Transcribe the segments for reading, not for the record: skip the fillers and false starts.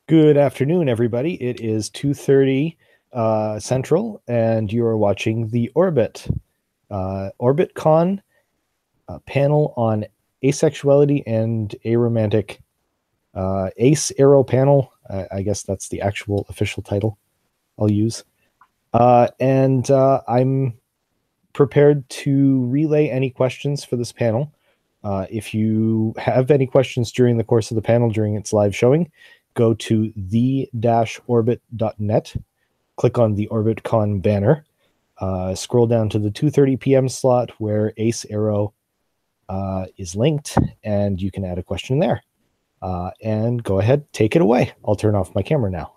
Good afternoon, everybody. It is 2:30 Central, and you are watching the OrbitCon panel on asexuality and aromantic. Ace Arrow panel. I guess that's the actual official title I'll use. And I'm prepared to relay any questions for this panel. If you have any questions during the course of the panel during its live showing, go to the-orbit.net, click on the OrbitCon banner, scroll down to the 2:30 p.m. slot where Ace Arrow is linked, and you can add a question there. And go ahead, take it away. I'll turn off my camera now.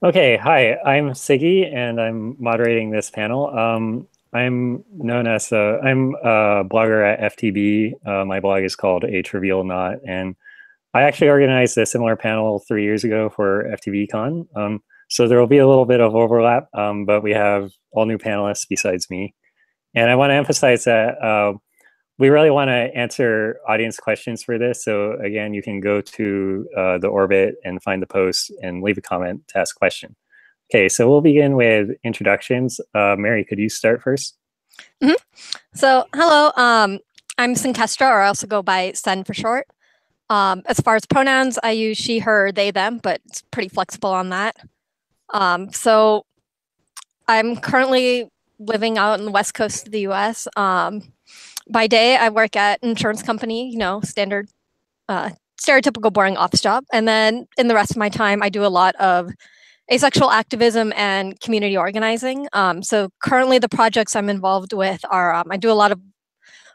Okay, hi, I'm Siggy, and I'm moderating this panel. I'm known as I'm a blogger at FTB. My blog is called A Trivial Knot, and I actually organized a similar panel 3 years ago for FTBCon. So there will be a little bit of overlap, but we have all new panelists besides me. And I want to emphasize that we really want to answer audience questions for this. So again, you can go to the Orbit and find the post and leave a comment to ask a question. Okay, so we'll begin with introductions. Mary, could you start first? So, hello, I'm Senkestra, or I also go by Sen for short. As far as pronouns, I use she, her, they, them, but it's pretty flexible on that. So I'm currently living out in the west coast of the US. By day, I work at an insurance company, standard, stereotypical boring office job. And then in the rest of my time, I do a lot of asexual activism and community organizing. So currently the projects I'm involved with are, I do a lot of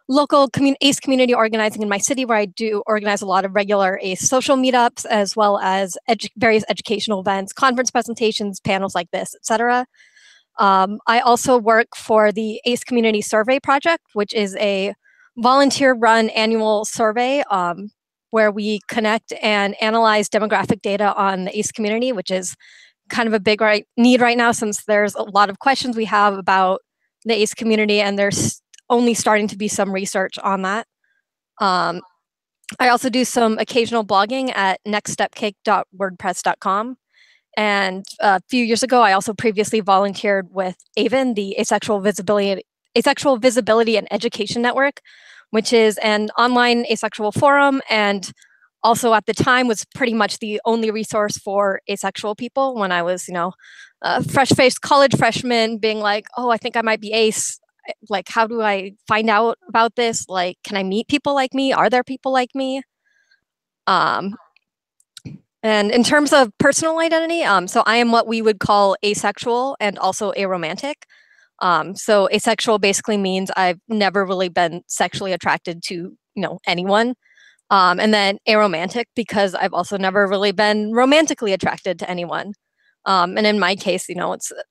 local ACE community organizing in my city, where I do organize a lot of regular ACE social meetups, as well as various educational events, conference presentations, panels like this, etc. I also work for the ACE Community Survey Project, which is a volunteer-run annual survey where we connect and analyze demographic data on the ACE community, which is kind of a big need right now, since there's a lot of questions we have about the ACE community, and there's only starting to be some research on that. I also do some occasional blogging at nextstepcake.wordpress.com. And a few years ago, I also previously volunteered with AVEN, the Asexual Visibility and Education Network, which is an online asexual forum, and also at the time was pretty much the only resource for asexual people when I was, a fresh-faced college freshman being like, oh, I think I might be ace. Like, how do I find out about this? Like, can I meet people like me? Are there people like me? And in terms of personal identity, so I am what we would call asexual and also aromantic. So asexual basically means I've never really been sexually attracted to, anyone. And then aromantic, because I've also never really been romantically attracted to anyone. And in my case,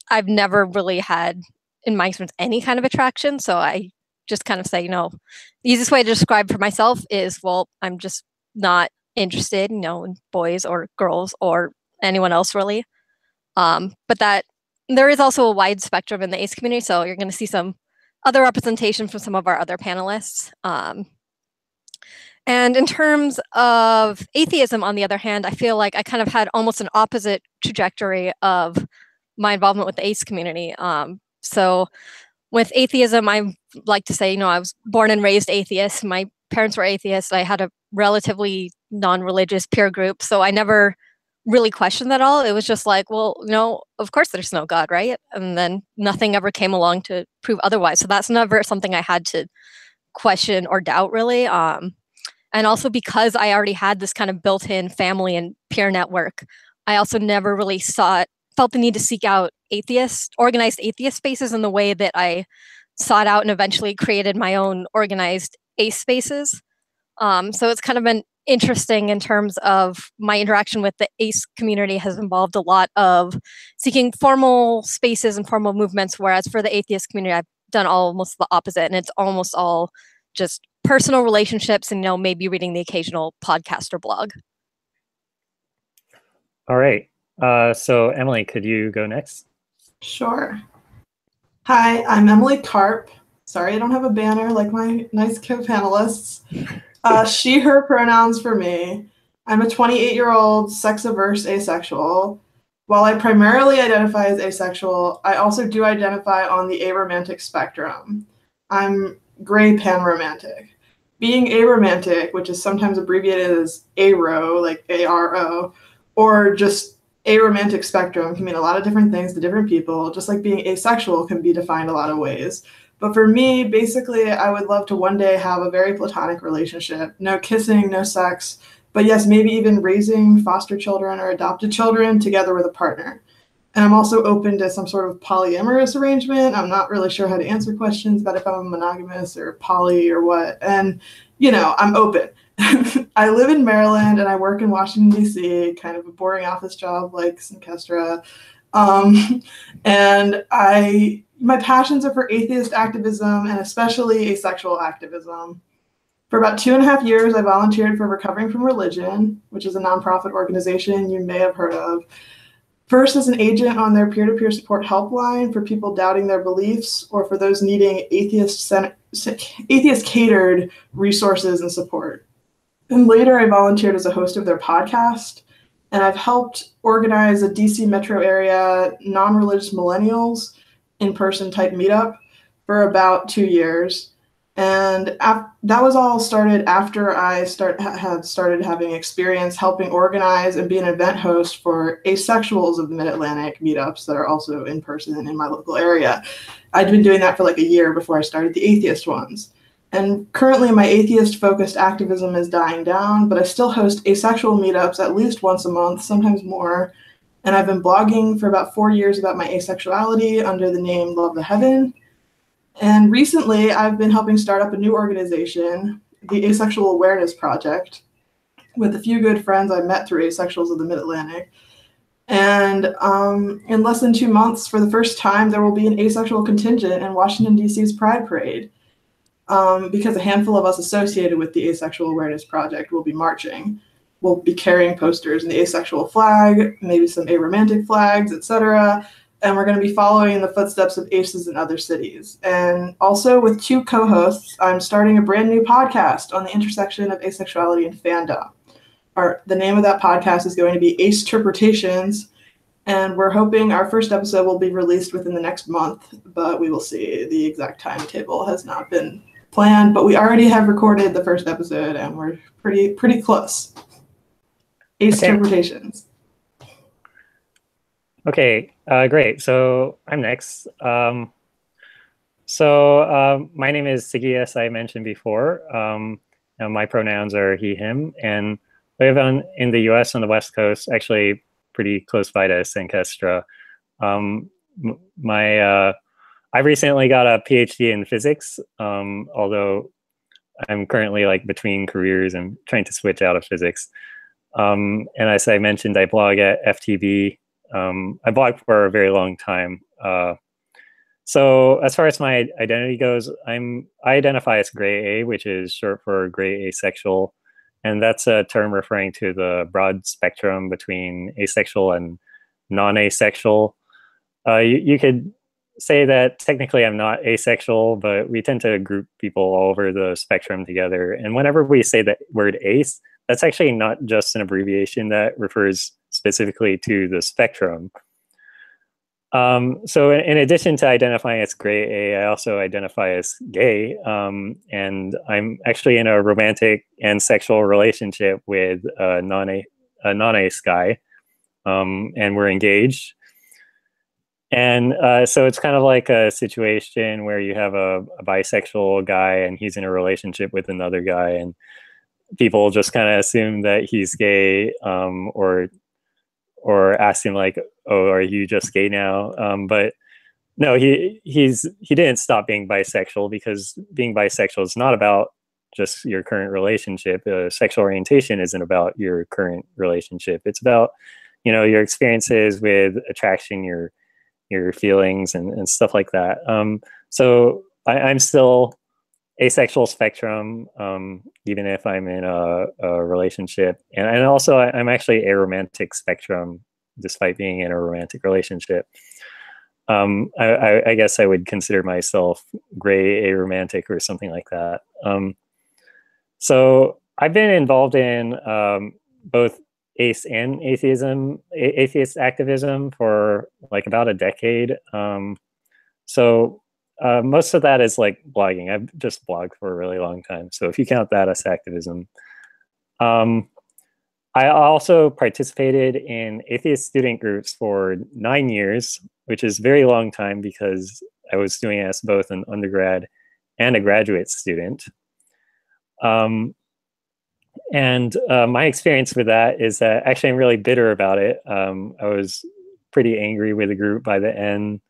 I've never really had, in my experience, any kind of attraction. So I just kind of say, the easiest way to describe for myself is, well, I'm just not interested, in boys or girls or anyone else really. But that there is also a wide spectrum in the ACE community. So you're going to see some other representation from some of our other panelists. And in terms of atheism, on the other hand, I feel like I kind of had almost an opposite trajectory of my involvement with the ACE community. So with atheism, I like to say, I was born and raised atheist. My parents were atheists. I had a relatively non-religious peer group, so I never really questioned that at all. It was just like, well, of course there's no God, right? And then nothing ever came along to prove otherwise. So that's never something I had to question or doubt, really. And also because I already had this kind of built-in family and peer network, I also never really felt the need to seek out organized atheist spaces in the way that I sought out and eventually created my own organized ACE spaces. So it's kind of been interesting in terms of my interaction with the ACE community has involved a lot of seeking formal spaces and formal movements, whereas for the atheist community, I've done almost the opposite, and it's almost all just personal relationships and, maybe reading the occasional podcast or blog. All right. So Emily, could you go next? Sure. Hi, I'm Emily Karp. Sorry, I don't have a banner like my nice co-panelists. She, her pronouns for me. I'm a 28-year-old sex-averse asexual. While I primarily identify as asexual, I also do identify on the aromantic spectrum. I'm gray panromantic. Being aromantic, which is sometimes abbreviated as ARO, like ARO, or just aromantic spectrum, can mean a lot of different things to different people, just like being asexual can be defined a lot of ways. But for me, basically, I would love to one day have a very platonic relationship. No kissing, no sex, but yes, maybe even raising foster children or adopted children together with a partner. And I'm also open to some sort of polyamorous arrangement. I'm not really sure how to answer questions about if I'm monogamous or poly or what. And, you know, I'm open. I live in Maryland and I work in Washington, D.C., kind of a boring office job like Synkestra. And my passions are for atheist activism and especially asexual activism. For about 2.5 years, I volunteered for Recovering from Religion, which is a nonprofit organization you may have heard of. First, as an agent on their peer-to-peer support helpline for people doubting their beliefs or for those needing atheist-catered resources and support. And later, I volunteered as a host of their podcast, and I've helped organize a DC metro area non-religious millennials in-person type meetup for about 2 years. And that was all started after I had started having experience helping organize and be an event host for asexuals of the Mid-Atlantic meetups that are also in person in my local area. I'd been doing that for like a year before I started the atheist ones. And currently my atheist-focused activism is dying down, but I still host asexual meetups at least once a month, sometimes more. And I've been blogging for about 4 years about my asexuality under the name Love the Heaven. And recently, I've been helping start up a new organization, the Asexual Awareness Project, with a few good friends I met through Asexuals of the Mid-Atlantic. And in less than 2 months, for the first time, there will be an asexual contingent in Washington, D.C.'s Pride Parade, because a handful of us associated with the Asexual Awareness Project will be marching. We'll be carrying posters in the asexual flag, maybe some aromantic flags, etc., and we're going to be following in the footsteps of ACEs in other cities. And also with 2 co-hosts, I'm starting a brand new podcast on the intersection of asexuality and fandom. The name of that podcast is going to be Ace Interpretations, and we're hoping our first episode will be released within the next month, but we will see. The exact timetable has not been planned, but we already have recorded the first episode, and we're pretty close. Ace Interpretations. Okay, great. So I'm next. My name is Siggy, as I mentioned before. My pronouns are he, him, and I live in the US on the West Coast, actually pretty close by to Synkestra. I recently got a PhD in physics, although I'm currently like between careers and trying to switch out of physics. And as I mentioned, I blog at FTB. I blogged for a very long time. So as far as my identity goes, I identify as gray A, which is short for gray asexual. And that's a term referring to the broad spectrum between asexual and non-asexual. You could say that technically I'm not asexual, but we tend to group people all over the spectrum together. And whenever we say the word ace, that's actually not just an abbreviation that refers specifically to the spectrum. So in addition to identifying as gray A, I also identify as gay, and I'm actually in a romantic and sexual relationship with a non-ace guy, and we're engaged. And so it's kind of like a situation where you have a bisexual guy and he's in a relationship with another guy, and people just kind of assume that he's gay, or ask him like, "Oh, are you just gay now?" But no, he didn't stop being bisexual, because being bisexual is not about just your current relationship. Sexual orientation isn't about your current relationship. It's about, your experiences with attraction, your feelings and stuff like that. So I'm still asexual spectrum, even if I'm in a relationship. And also I'm actually aromantic spectrum, despite being in a romantic relationship. I guess I would consider myself gray aromantic or something like that. So I've been involved in both ace and atheist activism for like about a decade. So most of that is like blogging. I've just blogged for a really long time. So if you count that as activism. I also participated in atheist student groups for 9 years, which is a very long time because I was doing it as both an undergrad and a graduate student. My experience with that is that actually I'm really bitter about it. I was pretty angry with the group by the end.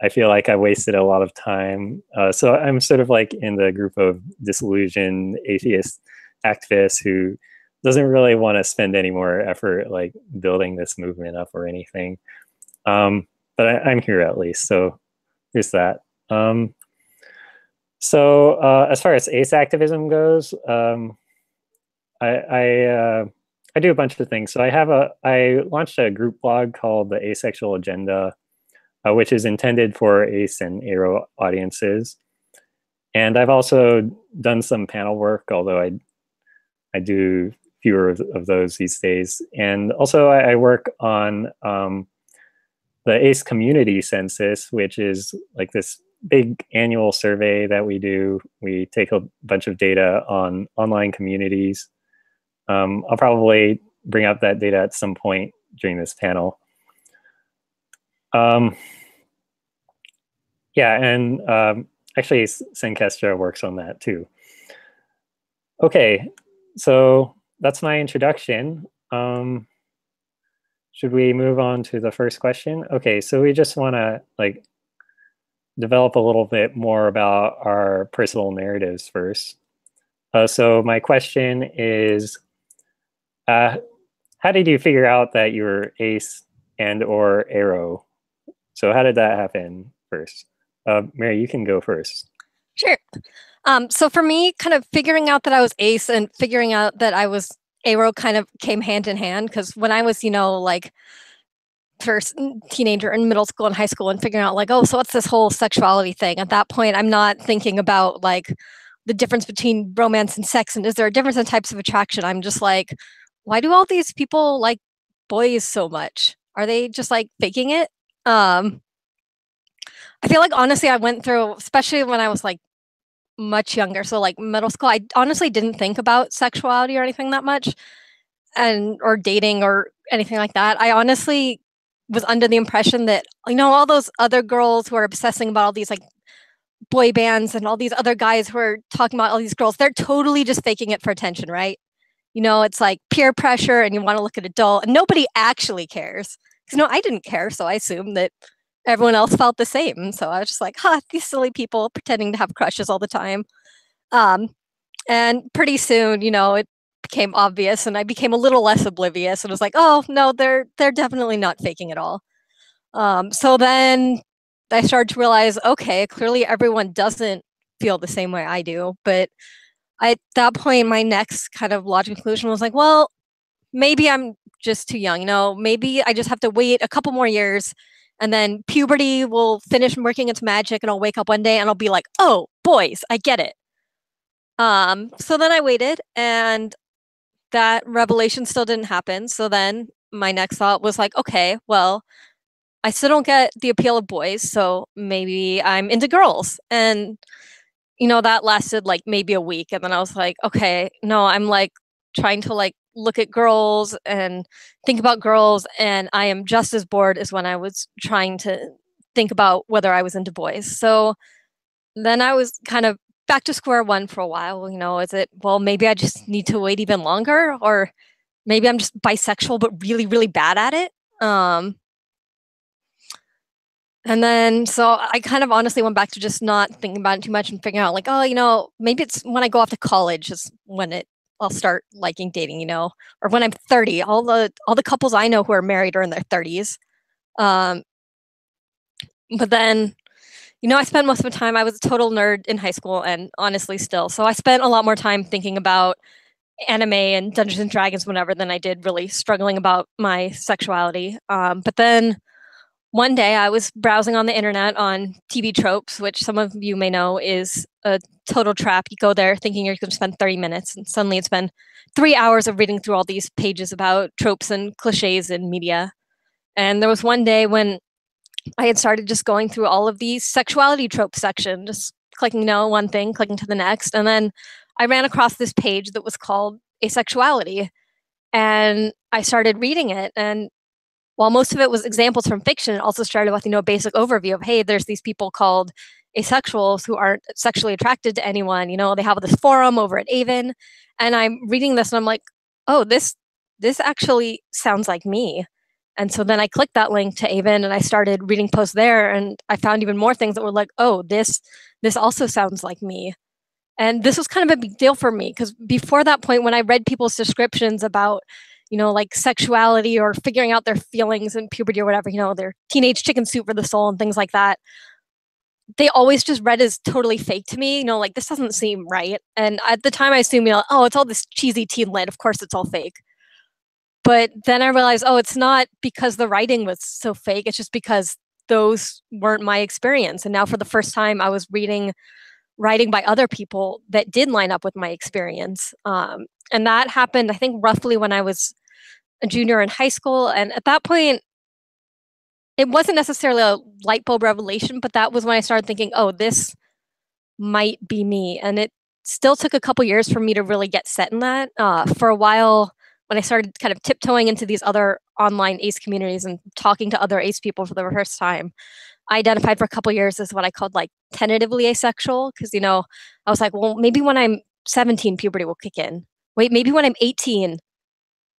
I feel like I wasted a lot of time. So I'm sort of like in the group of disillusioned atheist activists who doesn't really want to spend any more effort like building this movement up or anything. But I'm here at least, so here's that. As far as ace activism goes, I do a bunch of things. So I launched a group blog called the Asexual Agenda, which is intended for ace and aro audiences. And I've also done some panel work, although I do fewer of those these days. And also I work on the ACE community census, which is like this big annual survey that we do. We take a bunch of data on online communities. I'll probably bring up that data at some point during this panel. Actually Senkestra works on that too. Okay, so that's my introduction. Should we move on to the first question? Okay, so we just want to like develop a little bit more about our personal narratives first. So my question is, how did you figure out that you were ace and or aro? So how did that happen first? Mary, you can go first. Sure. So for me, kind of figuring out that I was ace and figuring out that I was aro kind of came hand in hand, because when I was, like first teenager in middle school and high school and figuring out like, oh, so what's this whole sexuality thing? At that point, I'm not thinking about like the difference between romance and sex and is there a difference in types of attraction? I'm just like, why do all these people like boys so much? Are they just like faking it? I feel like honestly, I went through, especially when I was like much younger, so like middle school, I honestly didn't think about sexuality or anything that much, or dating or anything like that. I honestly was under the impression that all those other girls who are obsessing about all these like boy bands and all these other guys who are talking about all these girls, they're totally just faking it for attention, right? It's like peer pressure and you want to look at adult and nobody actually cares. Because I didn't care, so I assumed that everyone else felt the same. So I was just like, these silly people pretending to have crushes all the time. And pretty soon, it became obvious and I became a little less oblivious and was like, oh, no, they're definitely not faking it all. So then I started to realize, okay, clearly everyone doesn't feel the same way I do. But at that point, my next kind of logical conclusion was like, well, maybe I'm just too young. Maybe I just have to wait a couple more years and then puberty will finish working its magic and I'll wake up one day and I'll be like, oh, boys, I get it. So then I waited and that revelation still didn't happen. So then my next thought was like, okay, well, I still don't get the appeal of boys, so maybe I'm into girls. And, that lasted like maybe a week. And then I was like, okay, no, I'm like trying to like look at girls and think about girls. And I am just as bored as when I was trying to think about whether I was into boys. So then I was kind of back to square one for a while. Maybe I just need to wait even longer, or maybe I'm just bisexual, but really, really bad at it. And then, so I kind of honestly went back to just not thinking about it too much and figuring out like, oh, maybe it's when I go off to college is when I'll start liking dating, or when I'm 30, all the couples I know who are married are in their 30s. But then, I spent most of the time, I was a total nerd in high school and honestly still. So I spent a lot more time thinking about anime and Dungeons and Dragons whenever than I did really struggling about my sexuality. But then one day I was browsing on the internet on TV Tropes, which some of you may know is a total trap. You go there thinking you're going to spend 30 minutes, and suddenly it's been 3 hours of reading through all these pages about tropes and cliches in media. And there was one day when I had started just going through all of these sexuality trope section, just clicking one thing, clicking to the next. And then I ran across this page that was called Asexuality. And I started reading it. And while most of it was examples from fiction, it also started with, a basic overview of, hey, there's these people called asexuals who aren't sexually attracted to anyone. They have this forum over at Avon. And I'm reading this and I'm like, oh, this actually sounds like me. And so then I clicked that link to Avon and I started reading posts there, and I found even more things that were like, oh, this also sounds like me. And this was kind of a big deal for me, because before that point, when I read people's descriptions about, like sexuality or figuring out their feelings in puberty or whatever, their teenage chicken soup for the soul and things like that, they always just read as totally fake to me. Like, this doesn't seem right. And at the time I assumed, oh, it's all this cheesy teen lit. Of course it's all fake. But then I realized, oh, it's not because the writing was so fake. It's just because those weren't my experience. And now for the first time, I was reading writing by other people that did line up with my experience. And that happened, I think, roughly when I was a junior in high school. And at that point, it wasn't necessarily a light bulb revelation, but that was when I started thinking, oh, this might be me. And it still took a couple years for me to really get set in that. For a while, when I started kind of tiptoeing into these other online ACE communities and talking to other ACE people for the first time, I identified for a couple years as what I called like tentatively asexual, because, I was like, well, maybe when I'm 17, puberty will kick in. Wait, maybe when I'm 18,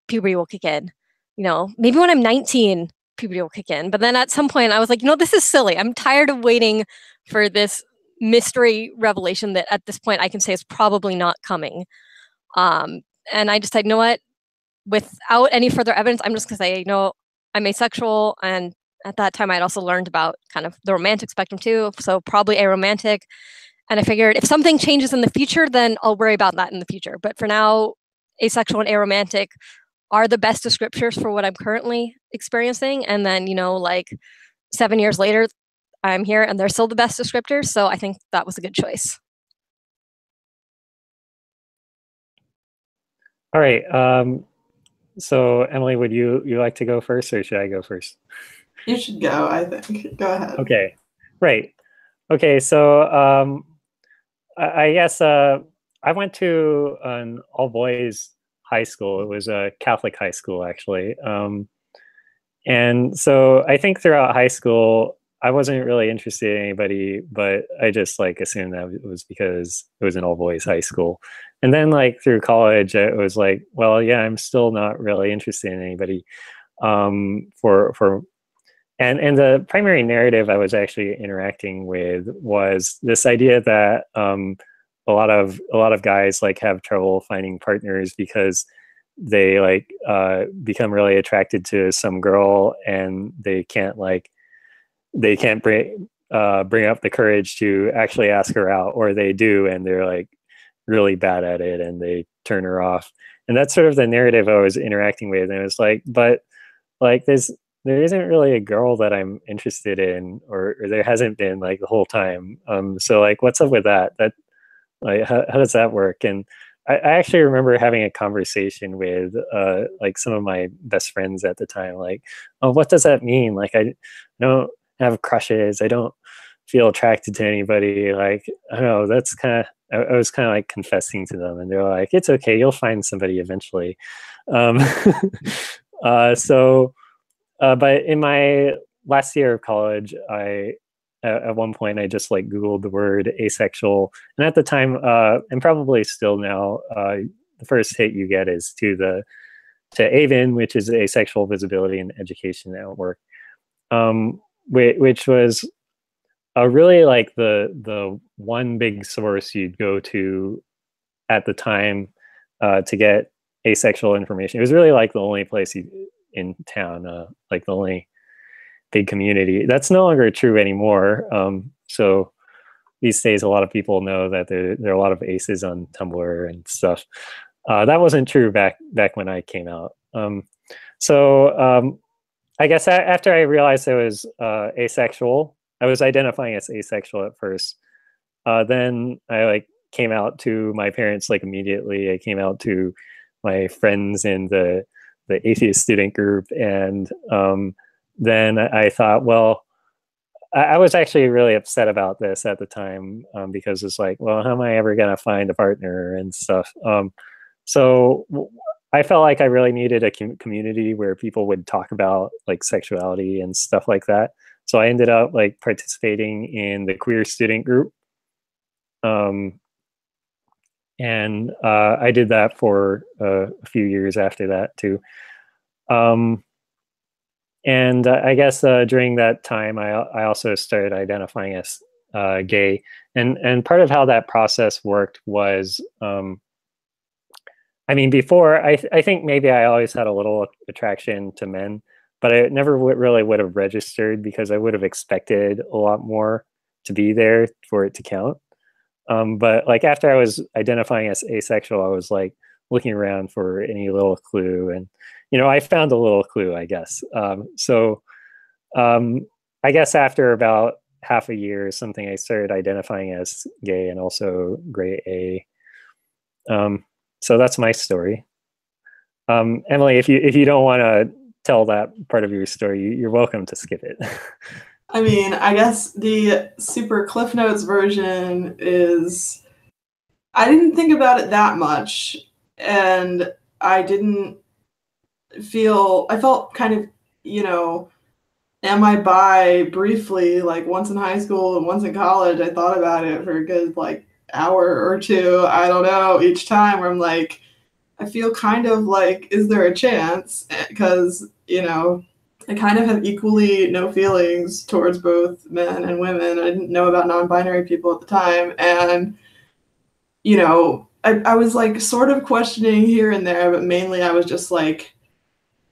puberty will kick in. Maybe when I'm 19, puberty will kick in. But then at some point I was like, this is silly. I'm tired of waiting for this mystery revelation that at this point I can say is probably not coming. And I decided, what? Without any further evidence, I'm just going to say, I'm asexual. And at that time, I'd also learned about kind of the romantic spectrum too. So probably aromantic. And I figured if something changes in the future, then I'll worry about that in the future. But for now, asexual and aromantic are the best descriptors for what I'm currently experiencing. And then, like 7 years later, I'm here and they're still the best descriptors. So I think that was a good choice. All right. So Emily, would you like to go first, or should I go first? You should go, I think. Go ahead. Okay. Right. Okay. So I guess I went to an all-boys high school. It was a Catholic high school, actually. And so I think throughout high school, I wasn't really interested in anybody, but I just assumed that it was because it was an all-boys high school. And then through college, it was like, well, yeah, I'm still not really interested in anybody. And the primary narrative I was actually interacting with was this idea that a lot of guys have trouble finding partners because they become really attracted to some girl and they can't bring up the courage to actually ask her out, or they do and they're really bad at it and they turn her off. And that's sort of the narrative I was interacting with. And it was but there isn't really a girl that I'm interested in, or there hasn't been the whole time. So what's up with that? That how does that work? And I actually remember having a conversation with some of my best friends at the time, oh, what does that mean? I don't have crushes. I don't feel attracted to anybody. I don't know. That's kind of, I was kind of confessing to them, and they're like, it's okay, you'll find somebody eventually. But in my last year of college, at one point I just Googled the word asexual, and at the time, and probably still now, the first hit you get is to Avon, which is Asexual Visibility and Education Network, which was really the one big source you'd go to at the time to get asexual information. It was really the only place in town, the only big community. That's no longer true anymore. So these days, a lot of people know that there are a lot of aces on Tumblr and stuff. That wasn't true back when I came out. I guess after I realized I was asexual, I was identifying as asexual at first. Then I like came out to my parents like immediately. I came out to my friends in the atheist student group, and then I thought, well, I was actually really upset about this at the time, because it's like, well, how am I ever gonna find a partner and stuff? So I felt like I really needed a community where people would talk about like sexuality and stuff like that. So I ended up like participating in the queer student group. And I did that for a few years after that too. And I guess during that time, I also started identifying as gay. And part of how that process worked was, I mean, before, I think maybe I always had a little attraction to men, but I never really would have registered because I would have expected a lot more to be there for it to count. But like after I was identifying as asexual, I was like looking around for any little clue, and I found a little clue, I guess. So I guess after about half a year or something, I started identifying as gay and also gray A. So that's my story. Emily, if you don't want to tell that part of your story, you're welcome to skip it. I mean, I guess the super Cliff Notes version is, I didn't think about it that much, and I felt kind of, am I bi briefly, like once in high school and once in college. I thought about it for a good like hour or two, I don't know, each time, where I'm like, I feel kind of like, is there a chance? Because, I kind of have equally no feelings towards both men and women. I didn't know about non-binary people at the time. And, I was like sort of questioning here and there, but mainly I was just like,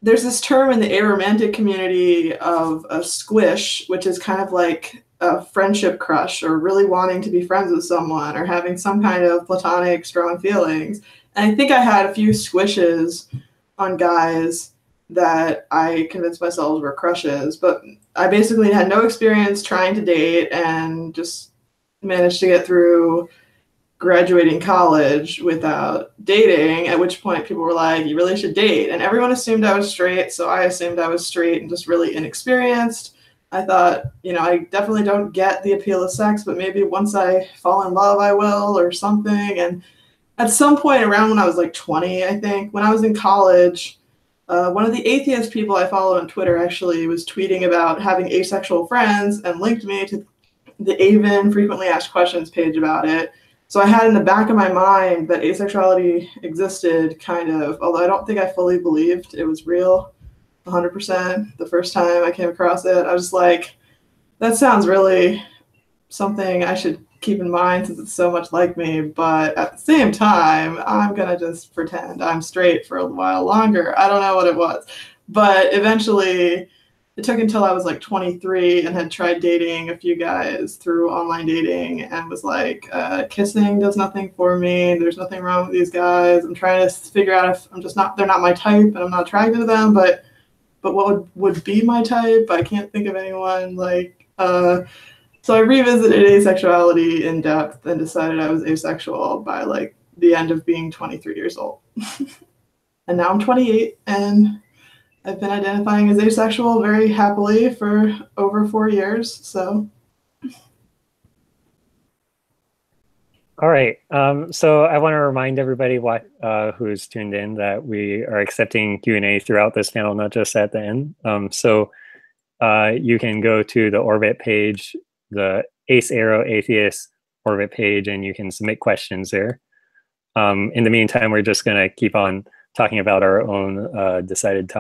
there's this term in the aromantic community of a squish, which is kind of like a friendship crush, or really wanting to be friends with someone, or having some kind of platonic strong feelings. And I think I had a few squishes on guys that I convinced myself were crushes, but I basically had no experience trying to date and just managed to get through graduating college without dating, at which point people were like, you really should date. And everyone assumed I was straight, so I assumed I was straight and just really inexperienced. I thought, I definitely don't get the appeal of sex, but maybe once I fall in love, I will, or something. And at some point around when I was like 20, I think, when I was in college, one of the atheist people I follow on Twitter actually was tweeting about having asexual friends and linked me to the AVEN frequently asked questions page about it. So I had in the back of my mind that asexuality existed, kind of, although I don't think I fully believed it was real 100% the first time I came across it. I was like, that sounds really something I should keep in mind since it's so much like me, but at the same time, I'm gonna just pretend I'm straight for a while longer. I don't know what it was, but eventually it took until I was like 23 and had tried dating a few guys through online dating and was like, kissing does nothing for me. There's nothing wrong with these guys. I'm trying to figure out if they're not my type and I'm not attracted to them, but what would be my type? I can't think of anyone like, so I revisited asexuality in depth and decided I was asexual by like the end of being 23 years old. And now I'm 28 and I've been identifying as asexual very happily for over 4 years. So. All right. So I want to remind everybody who's tuned in that we are accepting Q&A throughout this panel, not just at the end. So you can go to the Orbit page, the Aro Atheists Orbit page, and you can submit questions there. In the meantime, we're just going to keep on talking about our own decided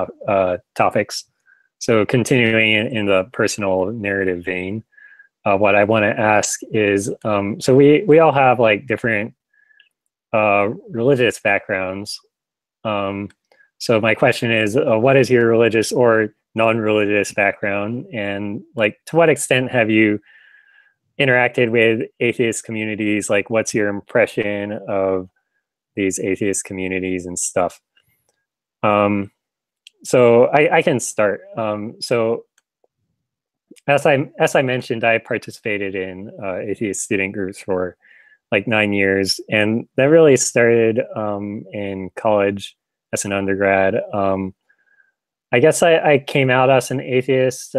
topics. So continuing in the personal narrative vein, what I want to ask is, so we all have like different religious backgrounds. So my question is, what is your religious or non-religious background, and like to what extent have you interacted with atheist communities? Like, what's your impression of these atheist communities and stuff? So I can start. So as I mentioned, I participated in atheist student groups for like 9 years, and that really started in college as an undergrad. I guess I came out as an atheist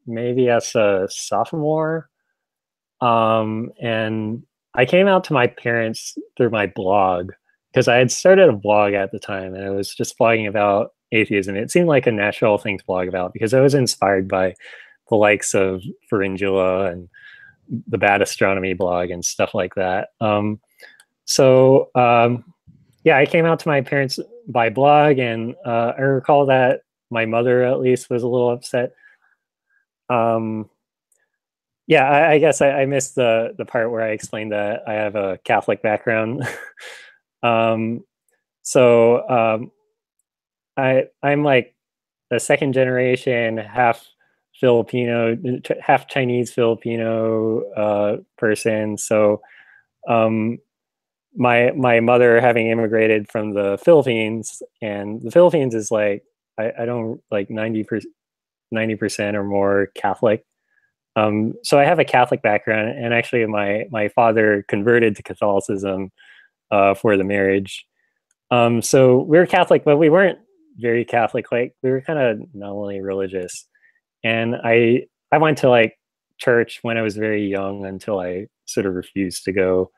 maybe as a sophomore, and I came out to my parents through my blog because I had started a blog at the time, and I was just blogging about atheism. It seemed like a natural thing to blog about because I was inspired by the likes of Pharyngula and the Bad Astronomy blog and stuff like that. Yeah, I came out to my parents by blog, and I recall that my mother at least was a little upset. Yeah, I guess I missed the part where I explained that I have a Catholic background. I'm like a second generation, half Filipino, half Chinese Filipino person. So my mother having immigrated from the Philippines, and the Philippines is like I don't like 90% or more Catholic. So I have a Catholic background, and actually my father converted to Catholicism for the marriage. So we were Catholic, but we weren't very Catholic. Like we were kind of nominally religious. And I went to like church when I was very young until I sort of refused to go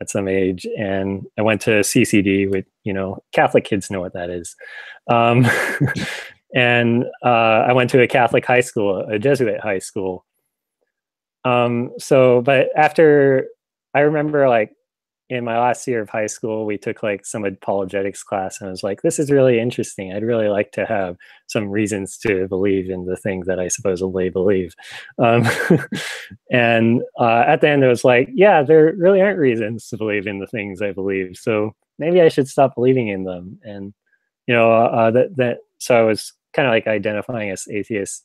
at some age. And I went to CCD, with, Catholic kids know what that is. And I went to a Catholic high school, a Jesuit high school. But after, I remember like in my last year of high school, we took like some apologetics class, and I was like, this is really interesting. I'd really like to have some reasons to believe in the thing that I supposedly believe. And at the end, it was like, yeah, there really aren't reasons to believe in the things I believe. So maybe I should stop believing in them. And, so I was kind of like identifying as atheist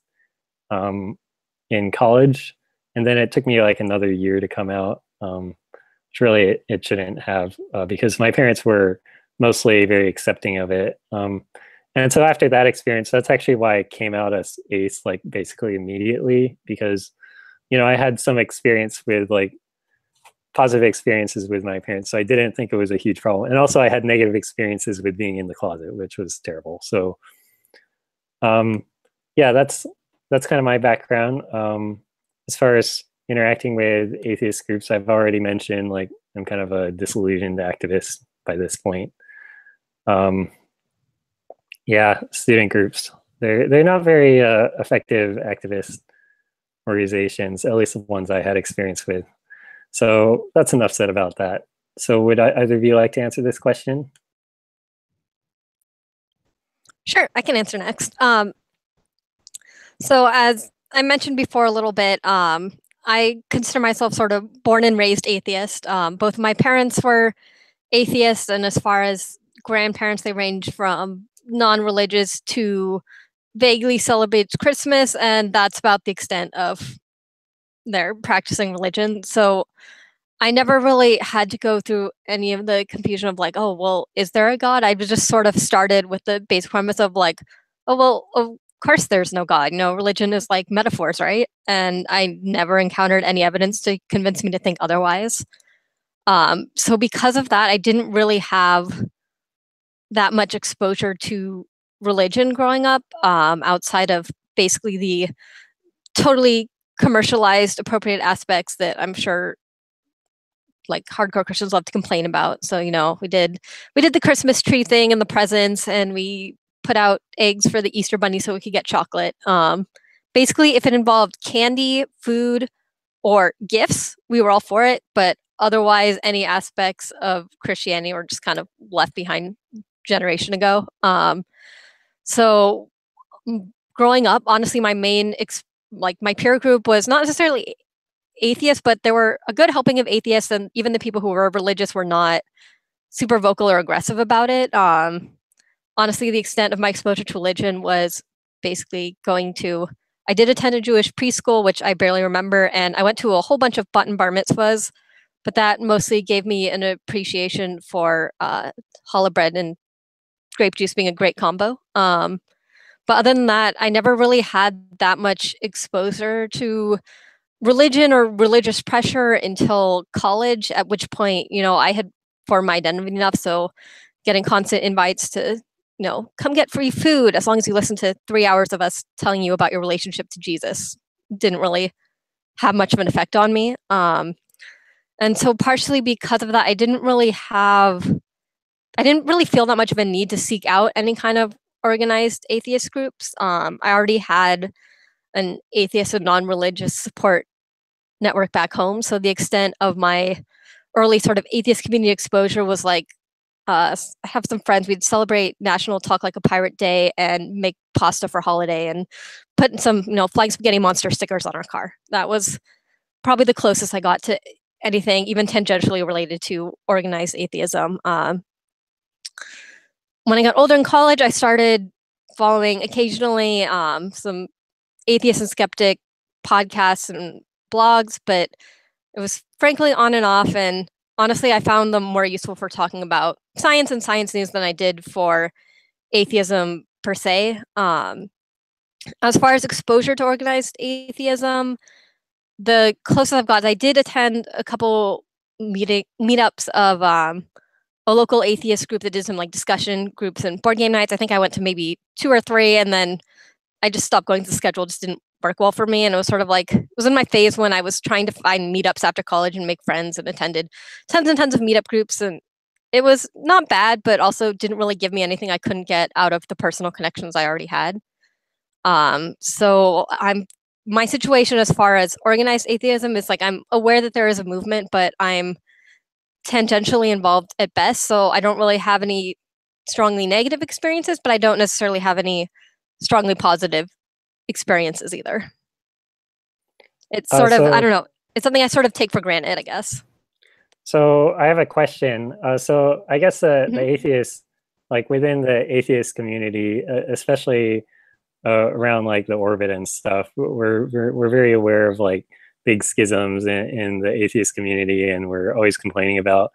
in college. And then it took me like another year to come out. Which really it shouldn't have, because my parents were mostly very accepting of it. And so after that experience, that's actually why I came out as ace, like basically immediately, because, I had some experience with like positive experiences with my parents. So I didn't think it was a huge problem. And also I had negative experiences with being in the closet, which was terrible. So yeah, that's kind of my background. As far as interacting with atheist groups, I've already mentioned, like, I'm kind of a disillusioned activist by this point. Yeah, student groups, they're not very effective activist organizations, at least the ones I had experience with. So that's enough said about that. So would either of you like to answer this question? Sure, I can answer next. So as I mentioned before a little bit, I consider myself sort of born and raised atheist. Both my parents were atheists, and as far as grandparents, they range from non-religious to vaguely celebrates Christmas, and that's about the extent of their practicing religion. So I never really had to go through any of the confusion of like, oh, well, is there a God? I just sort of started with the basic premise of like, oh, well, of course there's no God. Religion is like metaphors, right? And I never encountered any evidence to convince me to think otherwise. So because of that, I didn't really have that much exposure to religion growing up, outside of basically the totally commercialized appropriate aspects that I'm sure like hardcore Christians love to complain about. So, we did the Christmas tree thing and the presents, and we put out eggs for the Easter bunny so we could get chocolate. Basically, if it involved candy, food, or gifts, we were all for it. But otherwise, any aspects of Christianity were just kind of left behind generation ago. So growing up, honestly, my main my peer group was not necessarily atheists, but there were a good helping of atheists, and even the people who were religious were not super vocal or aggressive about it. Honestly, the extent of my exposure to religion was basically I did attend a Jewish preschool, which I barely remember, and I went to a whole bunch of bat and bar mitzvahs, but that mostly gave me an appreciation for challah bread and grape juice being a great combo. But other than that, I never really had that much exposure to religion or religious pressure until college, at which point, I had formed my identity enough. So getting constant invites to, come get free food as long as you listen to 3 hours of us telling you about your relationship to Jesus didn't really have much of an effect on me. And so partially because of that, I didn't really feel that much of a need to seek out any kind of organized atheist groups. I already had an atheist and non-religious support network back home. So the extent of my early sort of atheist community exposure was like, I have some friends, we'd celebrate National Talk Like a Pirate Day and make pasta for holiday and put some, flying spaghetti monster stickers on our car. That was probably the closest I got to anything even tangentially related to organized atheism. When I got older in college, I started following occasionally some atheist and skeptic podcasts and blogs, but it was frankly on and off. And honestly, I found them more useful for talking about science and science news than I did for atheism per se. As far as exposure to organized atheism, the closest I've got, I did attend a couple meetups of a local atheist group that did some like discussion groups and board game nights. I think I went to maybe 2 or 3, and then I just stopped going to the schedule. It just didn't work well for me. And it was sort of like, it was in my phase when I was trying to find meetups after college and make friends, and attended tons and tons of meetup groups. And it was not bad, but also didn't really give me anything I couldn't get out of the personal connections I already had. So my situation as far as organized atheism is like, I'm aware that there is a movement, but I'm tangentially involved at best. So I don't really have any strongly negative experiences, but I don't necessarily have any strongly positive experiences either. It's sort of, I don't know, it's something I sort of take for granted, I guess. So I have a question. So I guess the atheists, like within the atheist community, especially around like the orbit and stuff, we're very aware of like big schisms in the atheist community, and we're always complaining about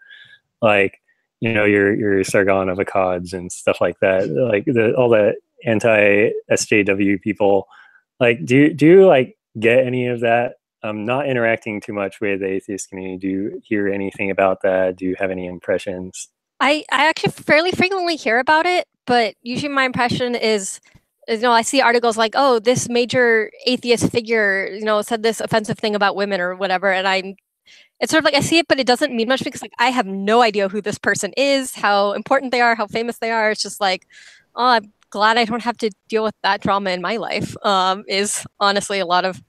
like, your Sargon of Akkads and stuff like that, like all the anti-SJW people. Like, do you like get any of that? I'm not interacting too much with the atheist community. Do you hear anything about that? Do you have any impressions? I actually fairly frequently hear about it, but usually my impression is, I see articles like, oh, this major atheist figure, said this offensive thing about women or whatever, and it's sort of like I see it, but it doesn't mean much because like I have no idea who this person is, how important they are, how famous they are. It's just like, oh, I'm glad I don't have to deal with that drama in my life, is honestly a lot of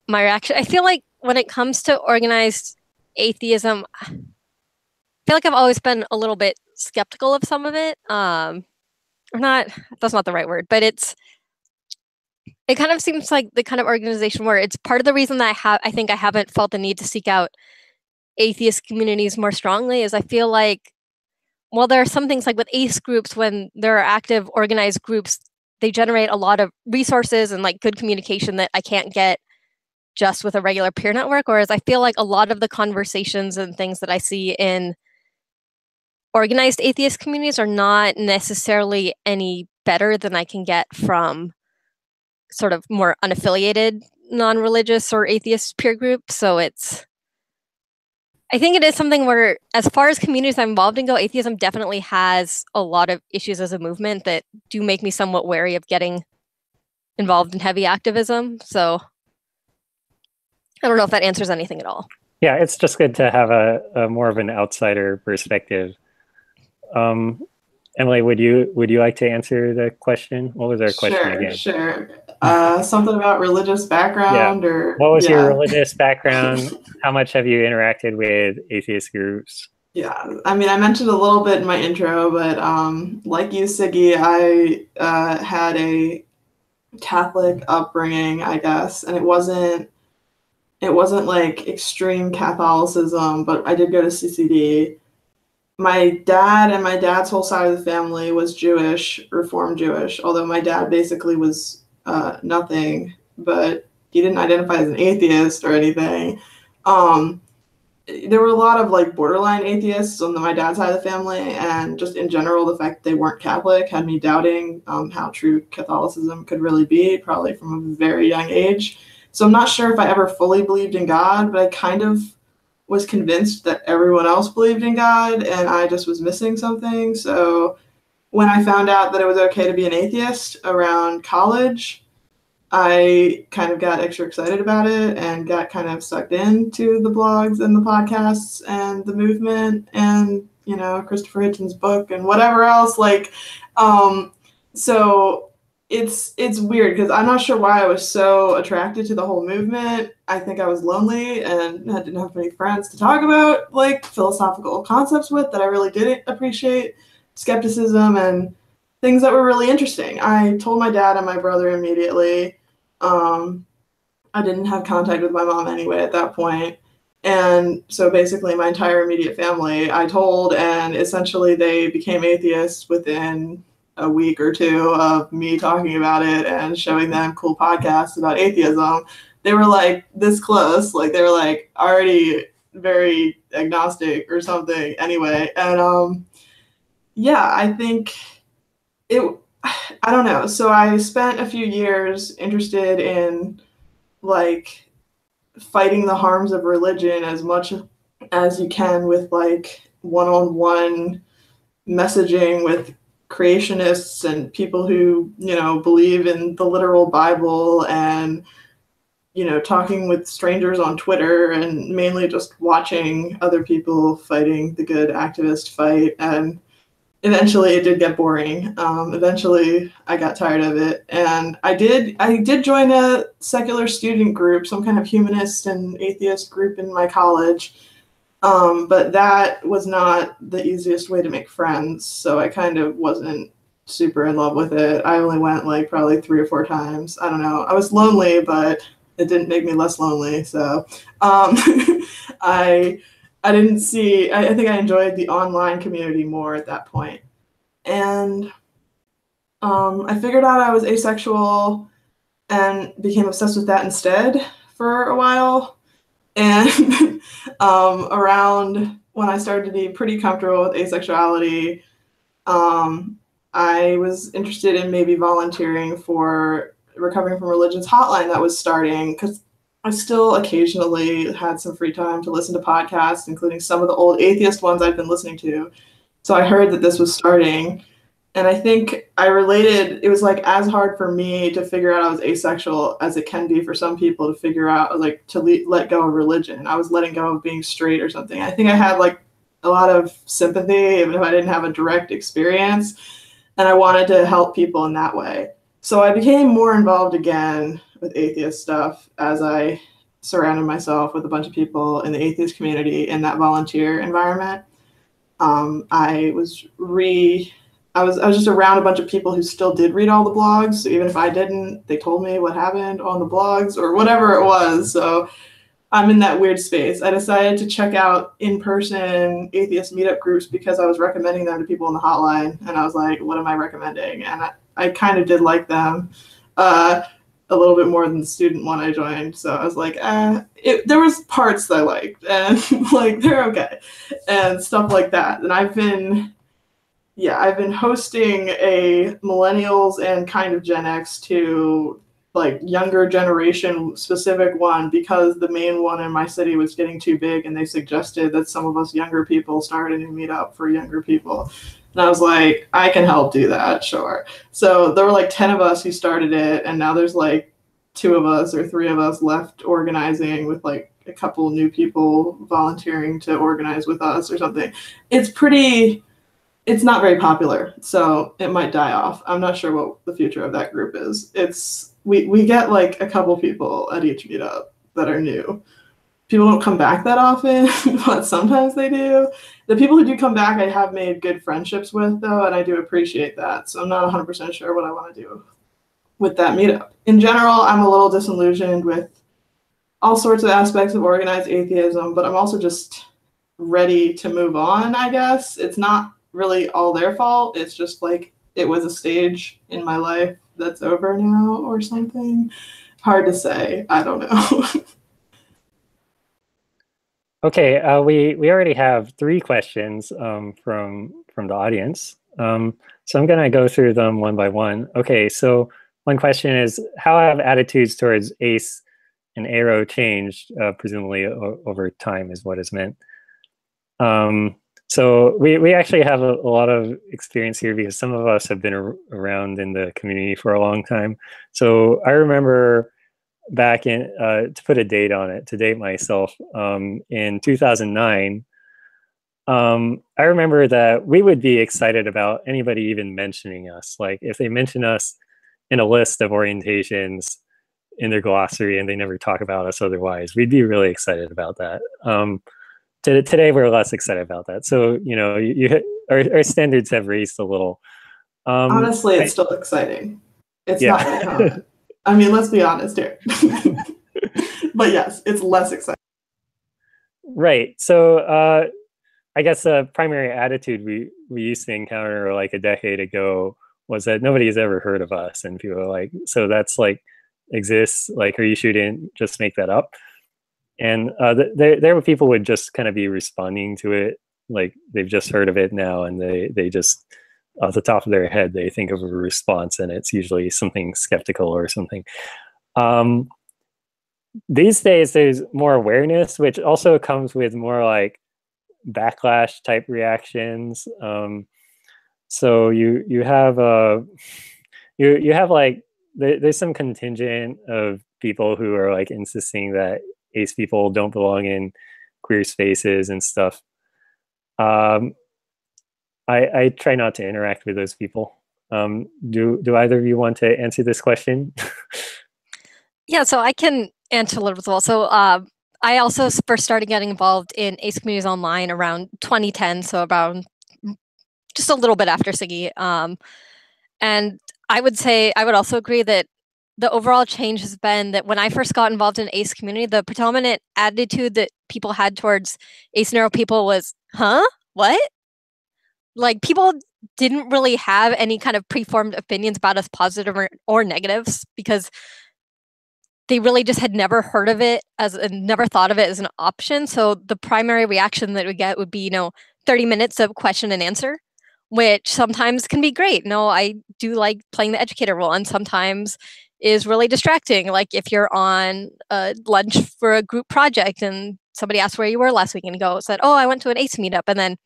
my reaction. I feel like when it comes to organized atheism, I feel like I've always been a little bit skeptical of some of it. Or not, that's not the right word, but it kind of seems like the kind of organization where it's part of the reason that I think I haven't felt the need to seek out atheist communities more strongly is I feel like, well, there are some things like with ACE groups, when there are active organized groups, they generate a lot of resources and like good communication that I can't get just with a regular peer network. Whereas I feel like a lot of the conversations and things that I see in organized atheist communities are not necessarily any better than I can get from sort of more unaffiliated, non-religious or atheist peer groups. So I think it is something where, as far as communities I'm involved in go, atheism definitely has a lot of issues as a movement that do make me somewhat wary of getting involved in heavy activism. So I don't know if that answers anything at all. Yeah, it's just good to have a more of an outsider perspective. Emily, would you like to answer the question? What was our question again? Sure. Something about religious background, or what was your religious background? How much have you interacted with atheist groups? Yeah, I mean, I mentioned a little bit in my intro, but like you, Siggy, I had a Catholic upbringing, I guess, and it wasn't like extreme Catholicism, but I did go to CCD. My dad and my dad's whole side of the family was Jewish, Reformed Jewish, although my dad basically was nothing, but he didn't identify as an atheist or anything. there were a lot of like borderline atheists on my dad's side of the family, and just in general, the fact that they weren't Catholic had me doubting how true Catholicism could really be, probably from a very young age. So I'm not sure if I ever fully believed in God, but I kind of was convinced that everyone else believed in God, and I just was missing something. So when I found out that it was okay to be an atheist around college, I kind of got extra excited about it and got kind of sucked into the blogs and the podcasts and the movement and, you know, Christopher Hitchens' book and whatever else. Like, so it's weird because I'm not sure why I was so attracted to the whole movement. I think I was lonely and I didn't have many friends to talk about like philosophical concepts with that I really didn't appreciate skepticism and things that were really interesting. I told my dad and my brother immediately. I didn't have contact with my mom anyway at that point. And so basically my entire immediate family I told, and essentially they became atheists within a week or two of me talking about it and showing them cool podcasts about atheism. They were like this close, like they were like already very agnostic or something anyway. And yeah, I think I don't know. So I spent a few years interested in like fighting the harms of religion as much as you can with like one-on-one messaging with creationists and people who, you know, believe in the literal Bible, and, you know, talking with strangers on Twitter, and mainly just watching other people fighting the good activist fight. And eventually it did get boring. Eventually I got tired of it, and I did join a secular student group, some kind of humanist and atheist group in my college. But that was not the easiest way to make friends, so I kind of wasn't super in love with it. I only went like probably 3 or 4 times. I don't know. I was lonely, but it didn't make me less lonely. So I didn't see, I think I enjoyed the online community more at that point. And I figured out I was asexual and became obsessed with that instead for a while. And around when I started to be pretty comfortable with asexuality, I was interested in maybe volunteering for Recovering from Religion's hotline that was starting, because I still occasionally had some free time to listen to podcasts, including some of the old atheist ones I've been listening to. So I heard that this was starting, and I think I related, it was like as hard for me to figure out I was asexual as it can be for some people to figure out, like, to let go of religion. I was letting go of being straight or something. I think I had like a lot of sympathy, even if I didn't have a direct experience, and I wanted to help people in that way. So I became more involved again with atheist stuff as I surrounded myself with a bunch of people in the atheist community in that volunteer environment. I was just around a bunch of people who still did read all the blogs. So even if I didn't, they told me what happened on the blogs or whatever it was. So I'm in that weird space. I decided to check out in-person atheist meetup groups because I was recommending them to people on the hotline. And I was like, what am I recommending? And I kind of did like them a little bit more than the student one I joined. So I was like, there was parts that I liked, and like they're okay and stuff like that. And I've been hosting a millennials and kind of Gen X to like younger generation specific one, because the main one in my city was getting too big, and they suggested that some of us younger people start a new meetup for younger people. And I was like, I can help do that, sure. So there were like 10 of us who started it, and now there's like 2 of us or 3 of us left organizing, with like a couple new people volunteering to organize with us or something. It's not very popular, so it might die off. I'm not sure what the future of that group is. We get like a couple people at each meetup that are new. People don't come back that often, but sometimes they do. The people who do come back, I have made good friendships with, though, and I do appreciate that. So I'm not 100% sure what I want to do with that meetup. In general, I'm a little disillusioned with all sorts of aspects of organized atheism, but I'm also just ready to move on, I guess. It's not really all their fault. It's just like it was a stage in my life that's over now or something. Hard to say. I don't know. Okay, we already have 3 questions from the audience. So I'm going to go through them one by one. Okay, so one question is, how have attitudes towards ace and aro changed, presumably over time is what is meant. So we actually have a lot of experience here because some of us have been around in the community for a long time. So I remember back in, to put a date on it, to date myself, in 2009, I remember that we would be excited about anybody even mentioning us. Like if they mention us in a list of orientations in their glossary and they never talk about us otherwise, we'd be really excited about that. Today we're less excited about that. So, you know, our standards have raised a little. Honestly, it's still exciting. It's Yeah. not very common. I mean, let's be honest here. But yes, it's less exciting. Right. So I guess the primary attitude we used to encounter like a decade ago was that nobody's ever heard of us, and people are like, so that's like exists, like, are you shooting just make that up? And there were people would just kind of be responding to it like they've just heard of it now, and they just off the top of their head they think of a response, and it's usually something skeptical or something. These days there's more awareness, which also comes with more like backlash type reactions. So you have you have like there's some contingent of people who are like insisting that ace people don't belong in queer spaces and stuff. I try not to interact with those people. Do either of you want to answer this question? Yeah, so I can answer a little bit as well. So I also first started getting involved in ace communities online around 2010, so around just a little bit after Siggy. And I would also agree that the overall change has been that when I first got involved in ace community, the predominant attitude that people had towards ace and aro people was, huh? What? Like people didn't really have any kind of preformed opinions about us, positive or negatives, because they really just had never heard of it never thought of it as an option. So the primary reaction that we get would be, 30 minutes of question and answer, which sometimes can be great. I do like playing the educator role, and sometimes is really distracting. Like if you're on lunch for a group project and somebody asks where you were last week and you said, oh, I went to an ACE meetup, and then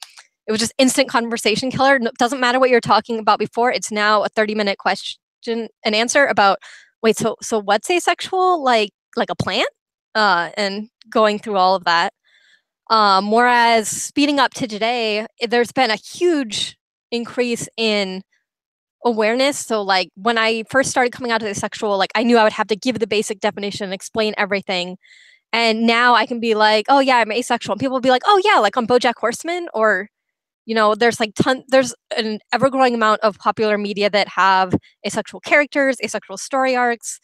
it was just instant conversation killer. It doesn't matter what you're talking about before. It's now a 30-minute question and answer about, wait, so what's asexual? Like a plant? And going through all of that. Whereas speeding up to today, there's been a huge increase in awareness. So like when I first started coming out as asexual, like I knew I would have to give the basic definition, explain everything. And now I can be like, oh yeah, I'm asexual. And people will be like, oh yeah, like on BoJack Horseman, or there's there's an ever-growing amount of popular media that have asexual characters, asexual story arcs.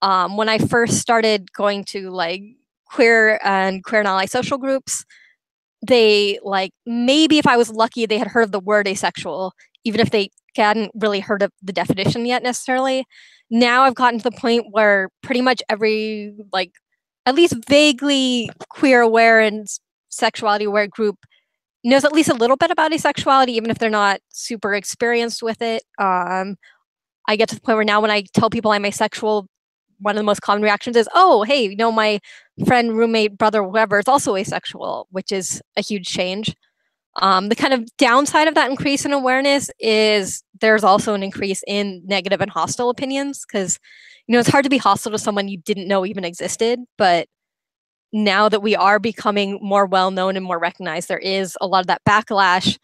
When I first started going to like queer and ally social groups, they like, maybe if I was lucky, they had heard of the word asexual, even if they hadn't really heard of the definition yet necessarily. Now I've gotten to the point where pretty much every like at least vaguely queer aware and sexuality aware group knows at least a little bit about asexuality, even if they're not super experienced with it. I get to the point where now when I tell people I'm asexual, one of the most common reactions is, oh, hey, my friend, roommate, brother, whoever is also asexual, which is a huge change. The kind of downside of that increase in awareness is there's also an increase in negative and hostile opinions, because, it's hard to be hostile to someone you didn't know even existed. But now that we are becoming more well-known and more recognized, there is a lot of that backlash.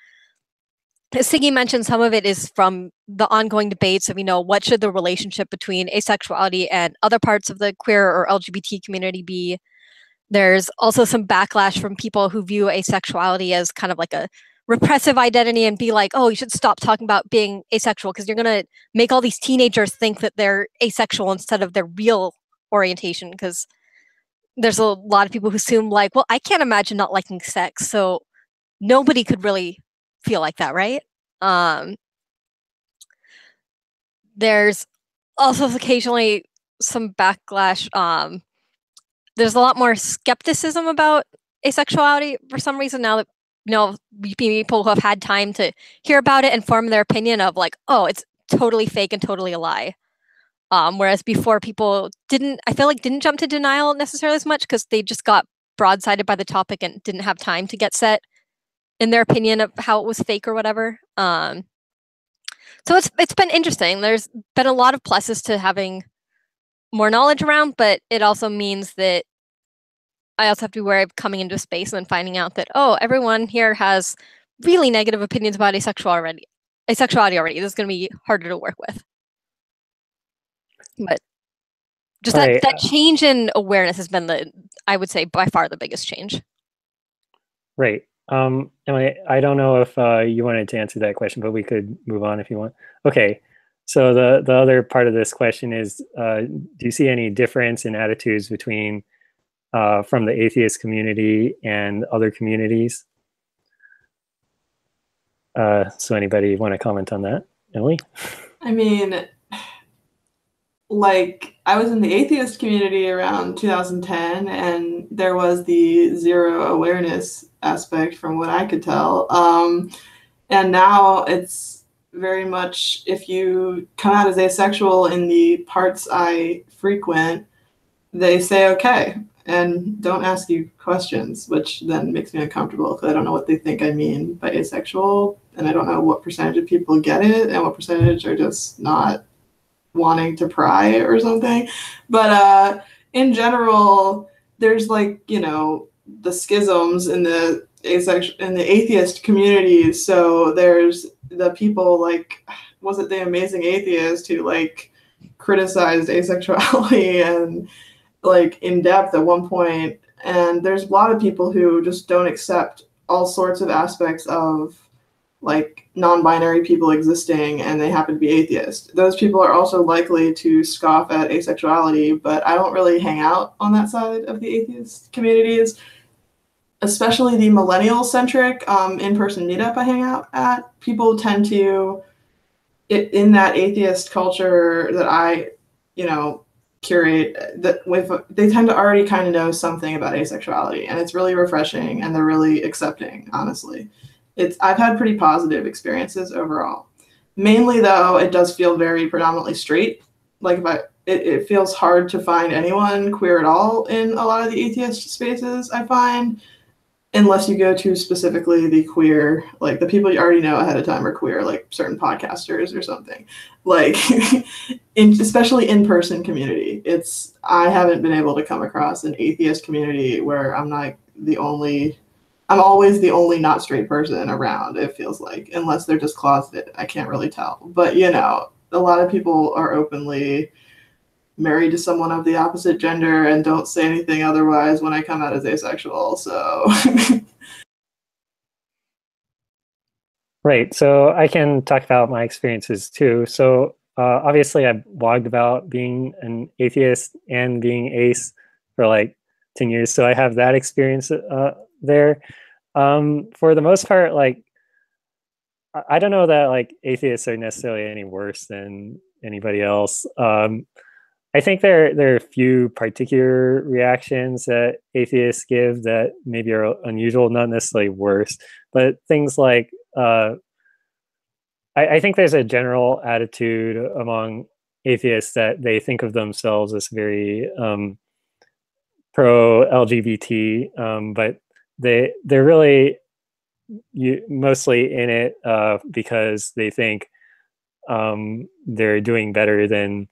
As Siggy mentioned, some of it is from the ongoing debates of, what should the relationship between asexuality and other parts of the queer or LGBT community be. There's also some backlash from people who view asexuality as kind of like a repressive identity and be like, oh, you should stop talking about being asexual because you're going to make all these teenagers think that they're asexual instead of their real orientation. Because there's a lot of people who assume like, well, I can't imagine not liking sex, so nobody could really feel like that, right? There's also occasionally some backlash. There's a lot more skepticism about asexuality for some reason now that people who have had time to hear about it and form their opinion of like, oh, it's totally fake and totally a lie. Whereas before people didn't jump to denial necessarily as much because they just got broadsided by the topic and didn't have time to get set in their opinion of how it was fake or whatever. So it's been interesting. There's been a lot of pluses to having more knowledge around, but it also means that I also have to be wary of coming into a space and then finding out that, oh, everyone here has really negative opinions about asexuality already. This is going to be harder to work with. But just that change in awareness has been I would say, by far the biggest change. Right. Emily, I don't know if you wanted to answer that question, but we could move on if you want. Okay. So the other part of this question is, do you see any difference in attitudes between from the atheist community and other communities? So anybody want to comment on that? Emily? I mean, like, I was in the atheist community around 2010, and there was the zero awareness aspect from what I could tell. And now it's very much, if you come out as asexual in the parts I frequent, they say okay and don't ask you questions, which then makes me uncomfortable because I don't know what they think I mean by asexual, and I don't know what percentage of people get it and what percentage are just not wanting to pry or something. But in general, there's like, you know, the schisms in the atheist communities. So there's the people like, was it the Amazing Atheist who like criticized asexuality and like in depth at one point, and there's a lot of people who just don't accept all sorts of aspects of like non-binary people existing, and they happen to be atheist. Those people are also likely to scoff at asexuality, but I don't really hang out on that side of the atheist communities, especially the millennial-centric in-person meetup I hang out at. People tend to, in that atheist culture that I, you know, curate, that they tend to already kind of know something about asexuality, and it's really refreshing, and they're really accepting, honestly. I've had pretty positive experiences overall. Mainly though, it does feel very predominantly straight. Like it feels hard to find anyone queer at all in a lot of the atheist spaces, I find, unless you go to specifically the queer, like the people you already know ahead of time are queer, like certain podcasters or something. Like, especially in-person community. I haven't been able to come across an atheist community where I'm always the only not straight person around, it feels like, unless they're just closeted. I can't really tell. But, you know, a lot of people are openly married to someone of the opposite gender and don't say anything otherwise when I come out as asexual, so. Right. So I can talk about my experiences too. So obviously I blogged about being an atheist and being ace for like 10 years. So I have that experience there. For the most part, like, I don't know that like atheists are necessarily any worse than anybody else. I think there are a few particular reactions that atheists give that maybe are unusual, not necessarily worse, but things like, I think there's a general attitude among atheists that they think of themselves as very pro-LGBT, but they're really mostly in it because they think they're doing better than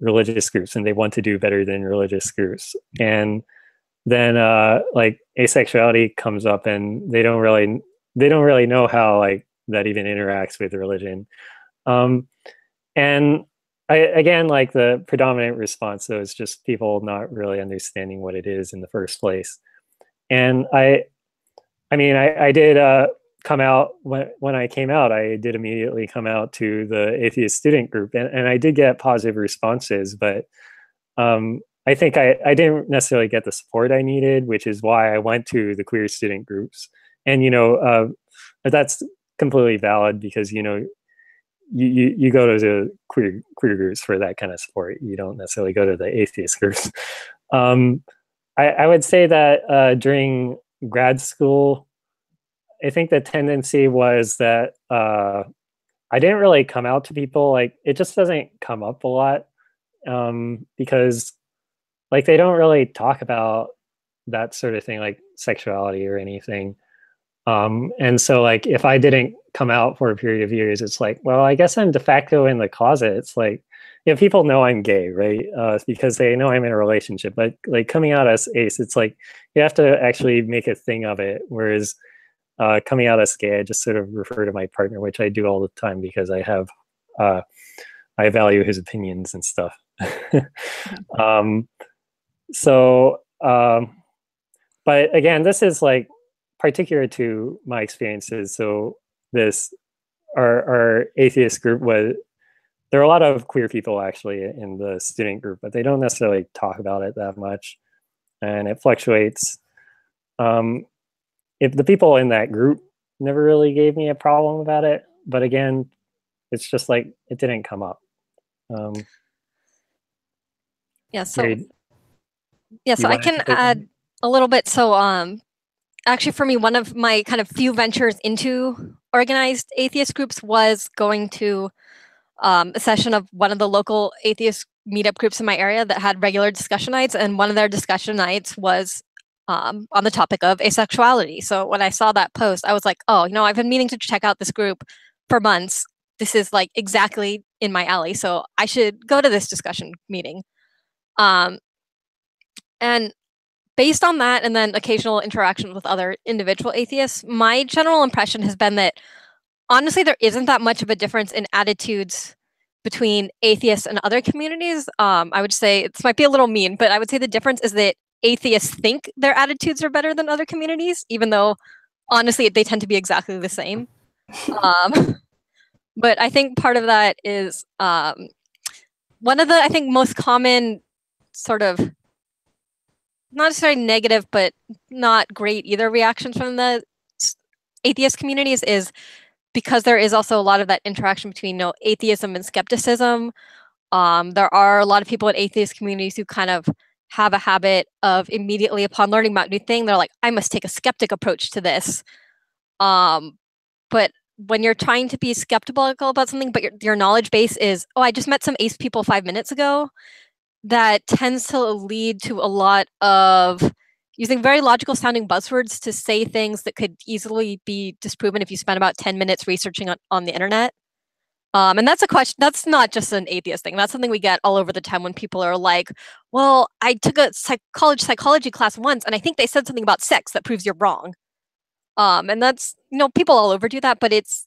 religious groups, and they want to do better than religious groups. And then like asexuality comes up, and they don't really know how like that even interacts with religion. And again, like the predominant response though is just people not really understanding what it is in the first place. And I mean, I did come out when I came out. I did immediately come out to the atheist student group, and I did get positive responses. But I think I didn't necessarily get the support I needed, which is why I went to the queer student groups. And you know, that's completely valid because you know you go to the queer groups for that kind of support. You don't necessarily go to the atheist groups. I would say that during grad school, I think the tendency was that I didn't really come out to people. Like, it just doesn't come up a lot because like they don't really talk about that sort of thing, like sexuality or anything. And so like if I didn't come out for a period of years, it's like, well, I guess I'm de facto in the closet. It's like, you know, people know I'm gay, right? Because they know I'm in a relationship. But like coming out as ace, it's like you have to actually make a thing of it. Whereas coming out as gay, I just sort of refer to my partner, which I do all the time because I have I value his opinions and stuff. But again, this is like particular to my experiences. So this, our atheist group was, there are a lot of queer people actually in the student group, but they don't necessarily talk about it that much. And it fluctuates. If the people in that group never really gave me a problem about it, but again, it's just like, it didn't come up. Yeah, so Great. yeah, so I can add a little bit. So actually for me, one of my kind of few ventures into organized atheist groups was going to a session of one of the local atheist meetup groups in my area that had regular discussion nights, and one of their discussion nights was on the topic of asexuality. So when I saw that post, I was like, oh, you know, I've been meaning to check out this group for months. This is like exactly in my alley, so I should go to this discussion meeting. And based on that, and then occasional interaction with other individual atheists, my general impression has been that honestly, there isn't that much of a difference in attitudes between atheists and other communities. I would say, this might be a little mean, but I would say the difference is that atheists think their attitudes are better than other communities, even though honestly, they tend to be exactly the same. But I think part of that is one of the, I think, most common sort of, not necessarily negative, but not great either reactions from the atheist communities is because there is also a lot of that interaction between, you know, atheism and skepticism. There are a lot of people in atheist communities who kind of have a habit of immediately upon learning about a new thing, they're like, I must take a skeptic approach to this. But when you're trying to be skeptical about something, but your knowledge base is, oh, I just met some ace people 5 minutes ago, that tends to lead to a lot of using very logical sounding buzzwords to say things that could easily be disproven if you spend about 10 minutes researching on the internet. And that's a question, that's not just an atheist thing. That's something we get all over the time when people are like, well, I took a psychology class once and I think they said something about sex that proves you're wrong. And that's, you know, people all over do that, but it's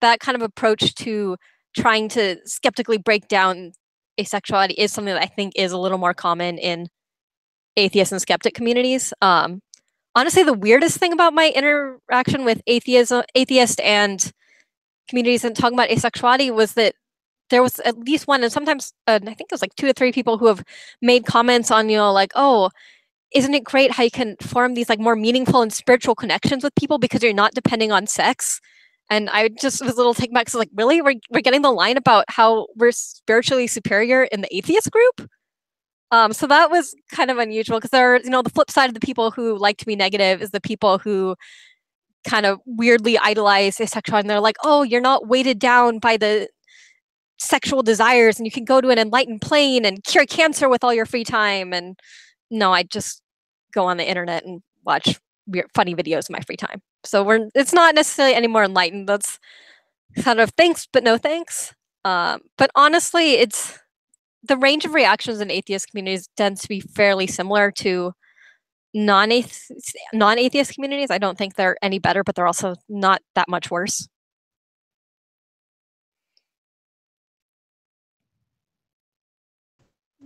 that kind of approach to trying to skeptically break down asexuality is something that I think is a little more common in atheist and skeptic communities. Honestly, the weirdest thing about my interaction with atheist and communities and talking about asexuality was that there was at least one, and sometimes I think it was like 2 or 3 people who have made comments on, you know, like, oh, isn't it great how you can form these like more meaningful and spiritual connections with people because you're not depending on sex? And I just was a little taken back. So like, really, we're getting the line about how we're spiritually superior in the atheist group. So that was kind of unusual because there are, you know, the flip side of the people who like to be negative is the people who kind of weirdly idolize asexuality, and they're like, oh, you're not weighted down by the sexual desires and you can go to an enlightened plane and cure cancer with all your free time. And no, I just go on the internet and watch weird, funny videos in my free time. So it's not necessarily any more enlightened. That's kind of thanks, but no thanks. But honestly, it's the range of reactions in atheist communities tends to be fairly similar to non-atheist communities. I don't think they're any better, but they're also not that much worse.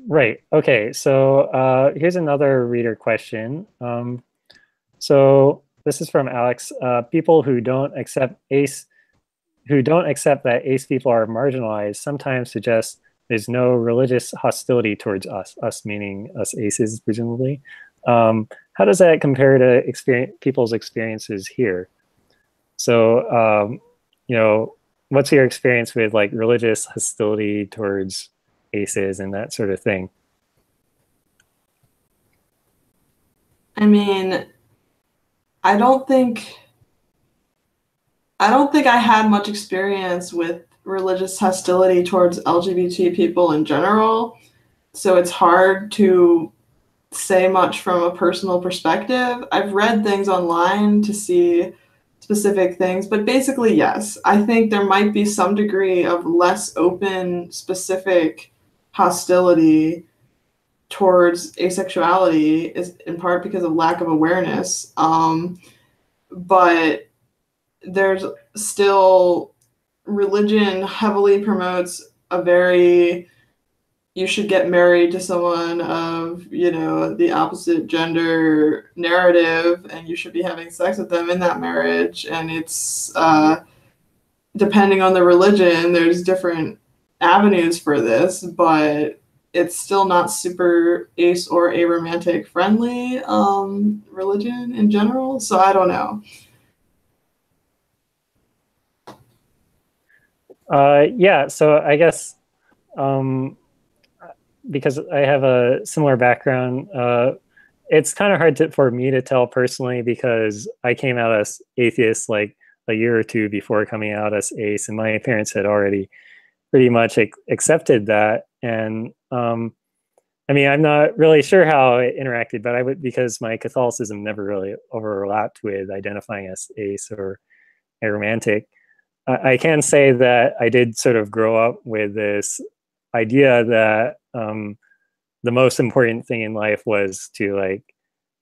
Right. Okay. So here's another reader question. So this is from Alex. People who don't accept that ace people are marginalized sometimes suggest there's no religious hostility towards us meaning us aces, presumably. How does that compare to people's experiences here? So, you know, what's your experience with like religious hostility towards aces and that sort of thing? I mean, I don't think I had much experience with religious hostility towards LGBT people in general, so it's hard to say much from a personal perspective. I've read things online to see specific things, but basically, yes, I think there might be some degree of less open, specific hostility towards asexuality, is in part because of lack of awareness. But there's still, religion heavily promotes a very, you should get married to someone of, the opposite gender narrative, and you should be having sex with them in that marriage. And it's, depending on the religion, there's different avenues for this, but it's still not super ace or aromantic friendly religion in general. So I don't know. Yeah, so I guess because I have a similar background, it's kind of hard for me to tell personally, because I came out as atheist like a year or two before coming out as ace, and my parents had already pretty much accepted that. And I mean, I'm not really sure how it interacted, but I would, because my Catholicism never really overlapped with identifying as ace or aromantic. I can say that I did sort of grow up with this idea that the most important thing in life was to like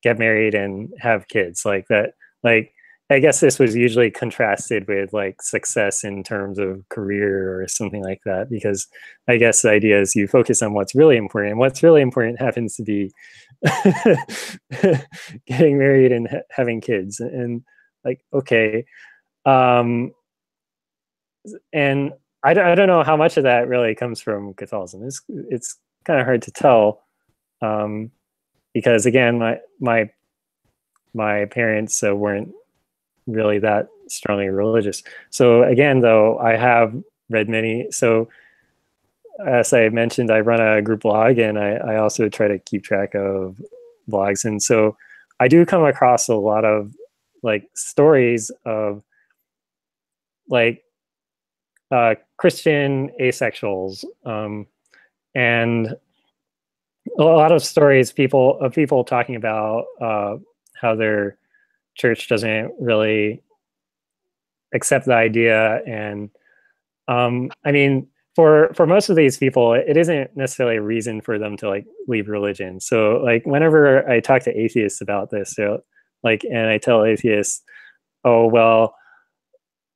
get married and have kids. Like that, like I guess this was usually contrasted with like success in terms of career or something like that, because I guess the idea is you focus on what's really important, and what's really important happens to be getting married and having kids. And like, okay. And I don't know how much of that really comes from Catholicism. It's kind of hard to tell, because again, my parents weren't really that strongly religious. So again, though, I have read many. So as I mentioned, I run a group blog, and I also try to keep track of blogs. And so I do come across a lot of like stories of like Christian asexuals, and a lot of stories people talking about how their church doesn't really accept the idea. And I mean, for most of these people, it isn't necessarily a reason for them to like leave religion. So like whenever I talk to atheists about this, like, and I tell atheists, oh well,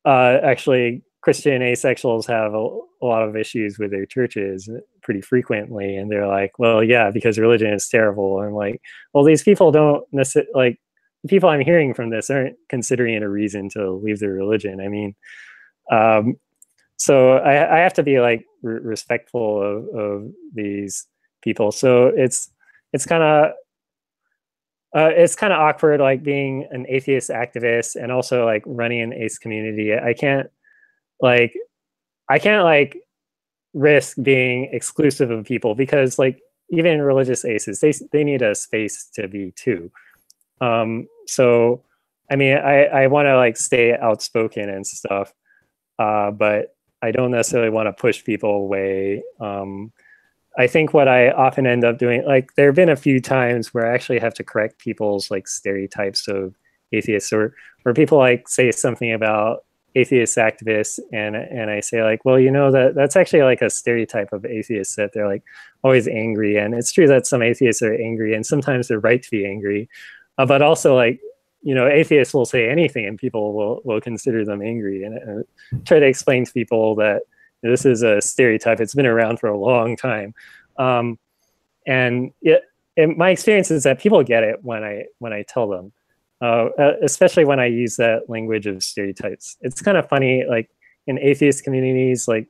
actually Christian asexuals have a lot of issues with their churches pretty frequently, and they're like, well, yeah, because religion is terrible. And I'm like, well, these people don't necessarily, like, the people I'm hearing from this aren't considering it a reason to leave their religion. I mean, so I have to be like respectful of these people. So it's kind of awkward, like being an atheist activist and also like running an ace community. I can't risk being exclusive of people, because like even religious aces, they need a space to be too. So I mean, I want to like stay outspoken and stuff, but I don't necessarily want to push people away. I think what I often end up doing, like there have been a few times where I actually have to correct people's like stereotypes of atheists, or people like say something about atheist activists, and I say like, well, you know, that's actually like a stereotype of atheists, that they're like always angry. And it's true that some atheists are angry, and sometimes they're right to be angry, but also like, you know, atheists will say anything and people will consider them angry, and try to explain to people that this is a stereotype. It's been around for a long time. And my experience is that people get it when I tell them, especially when I use that language of stereotypes. It's kind of funny, like in atheist communities, like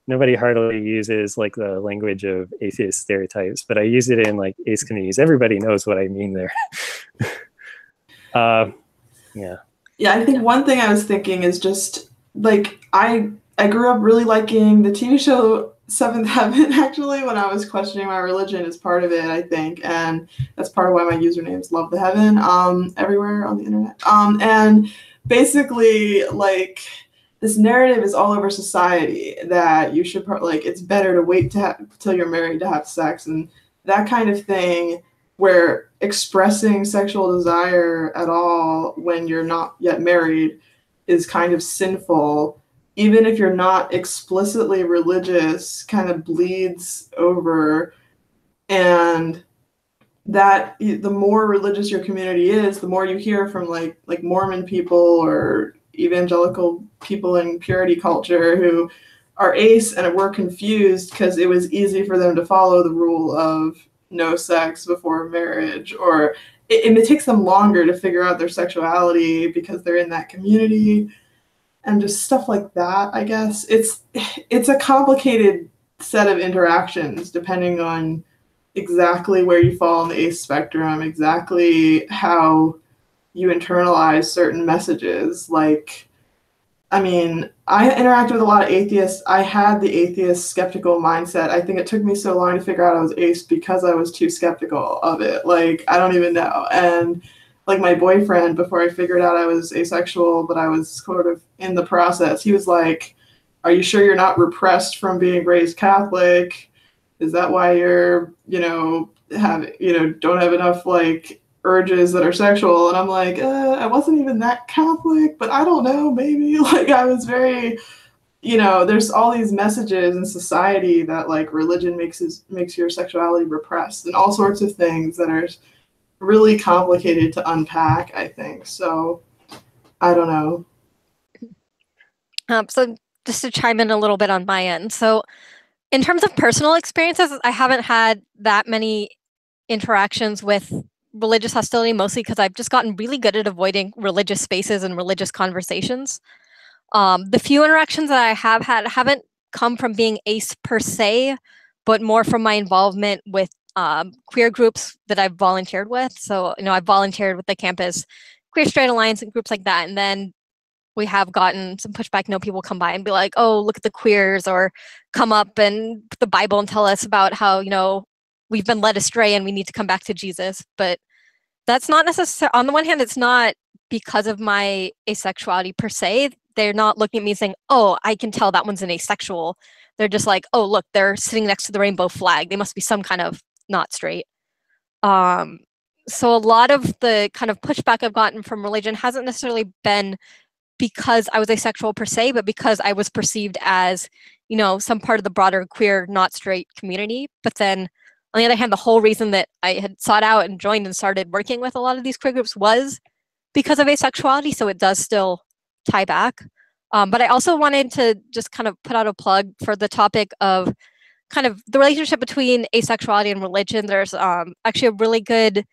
nobody hardly uses like the language of atheist stereotypes, but I use it in like ace communities. Everybody knows what I mean there. Yeah, I think one thing I was thinking is just like I grew up really liking the TV show seventh heaven, actually, when I was questioning my religion is part of it, I think. And that's part of why my username is Love the Heaven everywhere on the internet. And basically, like, this narrative is all over society that you should, like, it's better to wait till you're married to have sex and that kind of thing, where expressing sexual desire at all when you're not yet married is kind of sinful. Even if you're not explicitly religious, kind of bleeds over. And that the more religious your community is, the more you hear from like Mormon people or evangelical people in purity culture who are ace and were confused because it was easy for them to follow the rule of no sex before marriage, or it takes them longer to figure out their sexuality because they're in that community. And just stuff like that, I guess. It's a complicated set of interactions depending on exactly where you fall on the ace spectrum, exactly how you internalize certain messages. Like, I mean, I interacted with a lot of atheists. I had the atheist skeptical mindset. I think it took me so long to figure out I was ace because I was too skeptical of it. Like, I don't even know. And like my boyfriend, before I figured out I was asexual, but I was sort of in the process, he was like, are you sure you're not repressed from being raised Catholic? Is that why you're, don't have enough like urges that are sexual? And I'm like, I wasn't even that Catholic, but I don't know, maybe. Like, I was very, there's all these messages in society that like religion makes your sexuality repressed and all sorts of things that are really complicated to unpack, I think. So I don't know. So just to chime in a little bit on my end. So in terms of personal experiences, I haven't had that many interactions with religious hostility, mostly because I've just gotten really good at avoiding religious spaces and religious conversations. The few interactions that I have had haven't come from being ace per se, but more from my involvement with queer groups that I've volunteered with. So, I've volunteered with the campus Queer Straight Alliance and groups like that. And then we have gotten some pushback. People come by and be like, oh, look at the queers, or come up and put the Bible and tell us about how, we've been led astray and we need to come back to Jesus. But that's not necessarily, on the one hand, it's not because of my asexuality per se. They're not looking at me saying, oh, I can tell that one's an asexual. They're just like, oh, look, they're sitting next to the rainbow flag. They must be some kind of not straight. So a lot of the kind of pushback I've gotten from religion hasn't necessarily been because I was asexual per se, but because I was perceived as, some part of the broader queer not straight community. But then on the other hand, the whole reason that I had sought out and joined and started working with a lot of these queer groups was because of asexuality. So it does still tie back. But I also wanted to just kind of put out a plug for the topic of kind of the relationship between asexuality and religion. There's actually a really good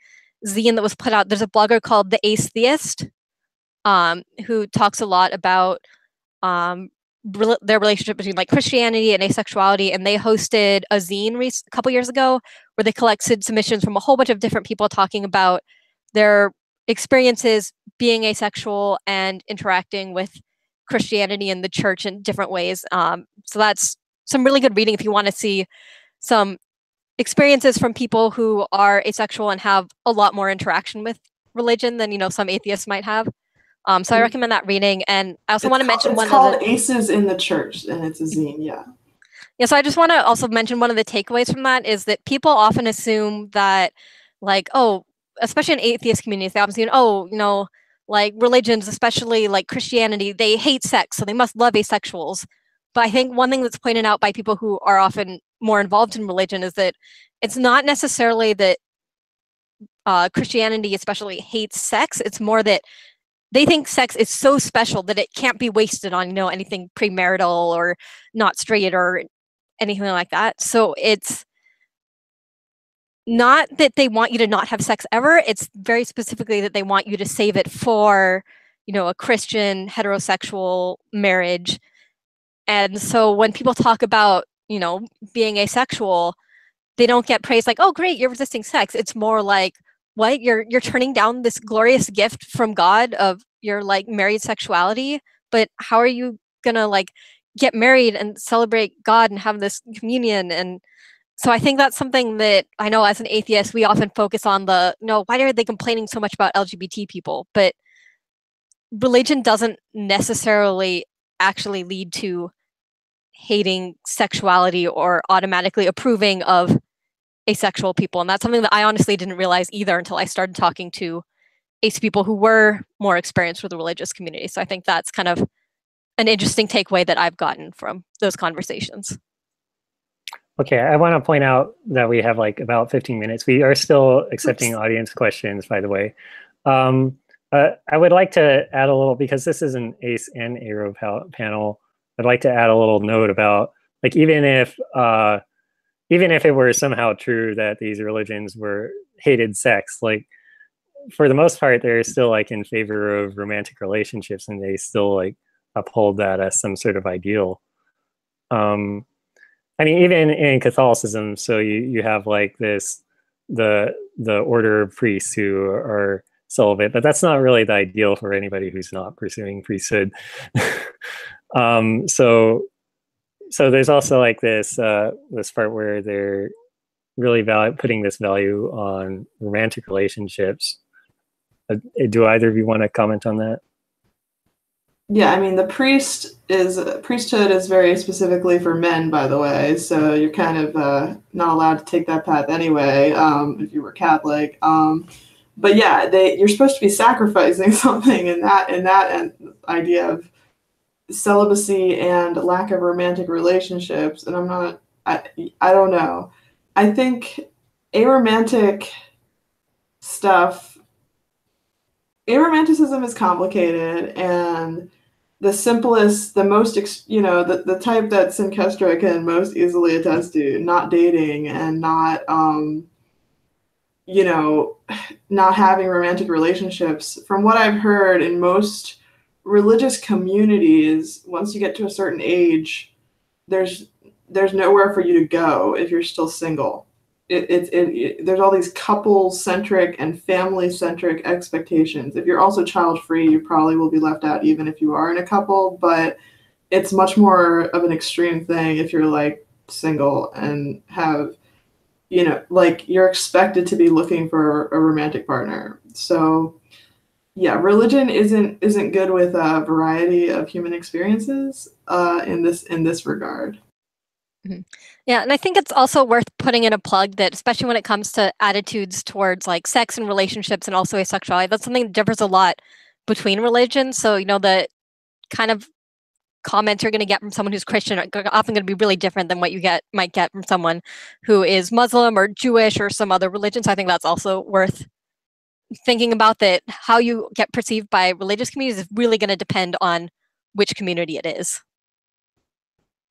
zine that was put out. There's a blogger called The Atheist who talks a lot about their relationship between like Christianity and asexuality. And they hosted a zine a couple years ago where they collected submissions from a whole bunch of different people talking about their experiences being asexual and interacting with Christianity and the church in different ways. So that's some really good reading if you want to see some experiences from people who are asexual and have a lot more interaction with religion than some atheists might have. So I recommend that reading. And I also want to mention it's called Aces in the Church, and it's a zine. Yeah, so I just want to also mention one of the takeaways from that is that people often assume that, like, oh, especially in atheist communities, they often assume, like religions, especially like Christianity, they hate sex, so they must love asexuals. But I think one thing that's pointed out by people who are often more involved in religion is that it's not necessarily that Christianity especially hates sex. It's more that they think sex is so special that it can't be wasted on, anything premarital or not straight or anything like that. So it's not that they want you to not have sex ever. It's very specifically that they want you to save it for, a Christian heterosexual marriage. And so when people talk about, being asexual, they don't get praised like, oh, great, you're resisting sex. It's more like, what? You're turning down this glorious gift from God of your like married sexuality, but how are you gonna like get married and celebrate God and have this communion. And so I think that's something that I know as an atheist, we often focus on why are they complaining so much about LGBT people? But religion doesn't necessarily actually lead to hating sexuality or automatically approving of asexual people. And that's something that I honestly didn't realize either until I started talking to ace people who were more experienced with the religious community. So I think that's kind of an interesting takeaway that I've gotten from those conversations. Okay, I want to point out that we have like about 15 minutes. We are still accepting audience questions, by the way. I would like to add a little, because this is an ace and aro panel, I'd like to add a little note about, like, even if it were somehow true that these religions hated sex, like, for the most part, they're still like in favor of romantic relationships, and they still like uphold that as some sort of ideal. I mean, even in Catholicism, so you have like the order of priests who are celibate, but that's not really the ideal for anybody who's not pursuing priesthood. So there's also like this part where they're really putting this value on romantic relationships. Do either of you want to comment on that? Yeah, I mean, the priesthood is very specifically for men, by the way. So you're kind of not allowed to take that path anyway, if you were Catholic. But yeah, you're supposed to be sacrificing something in that idea of celibacy and lack of romantic relationships. And I don't know. I think aromantic stuff. Aromanticism is complicated, and the simplest, the most, the type that Sinkestra can most easily attest to, not dating and not, not having romantic relationships. From what I've heard, in most religious communities, once you get to a certain age, there's nowhere for you to go if you're still single. There's all these couple-centric and family-centric expectations. If you're also child-free, you probably will be left out even if you are in a couple, but it's much more of an extreme thing if you're like single and have, like, you're expected to be looking for a romantic partner. So yeah, religion isn't good with a variety of human experiences in this regard. Mm-hmm. Yeah, and I think it's also worth putting in a plug that, especially when it comes to attitudes towards like sex and relationships and also asexuality, that's something that differs a lot between religions. So, the kind of comments you're going to get from someone who's Christian are often going to be really different than what you might get from someone who is Muslim or Jewish or some other religion. So I think that's also worth thinking about, that how you get perceived by religious communities is really going to depend on which community it is.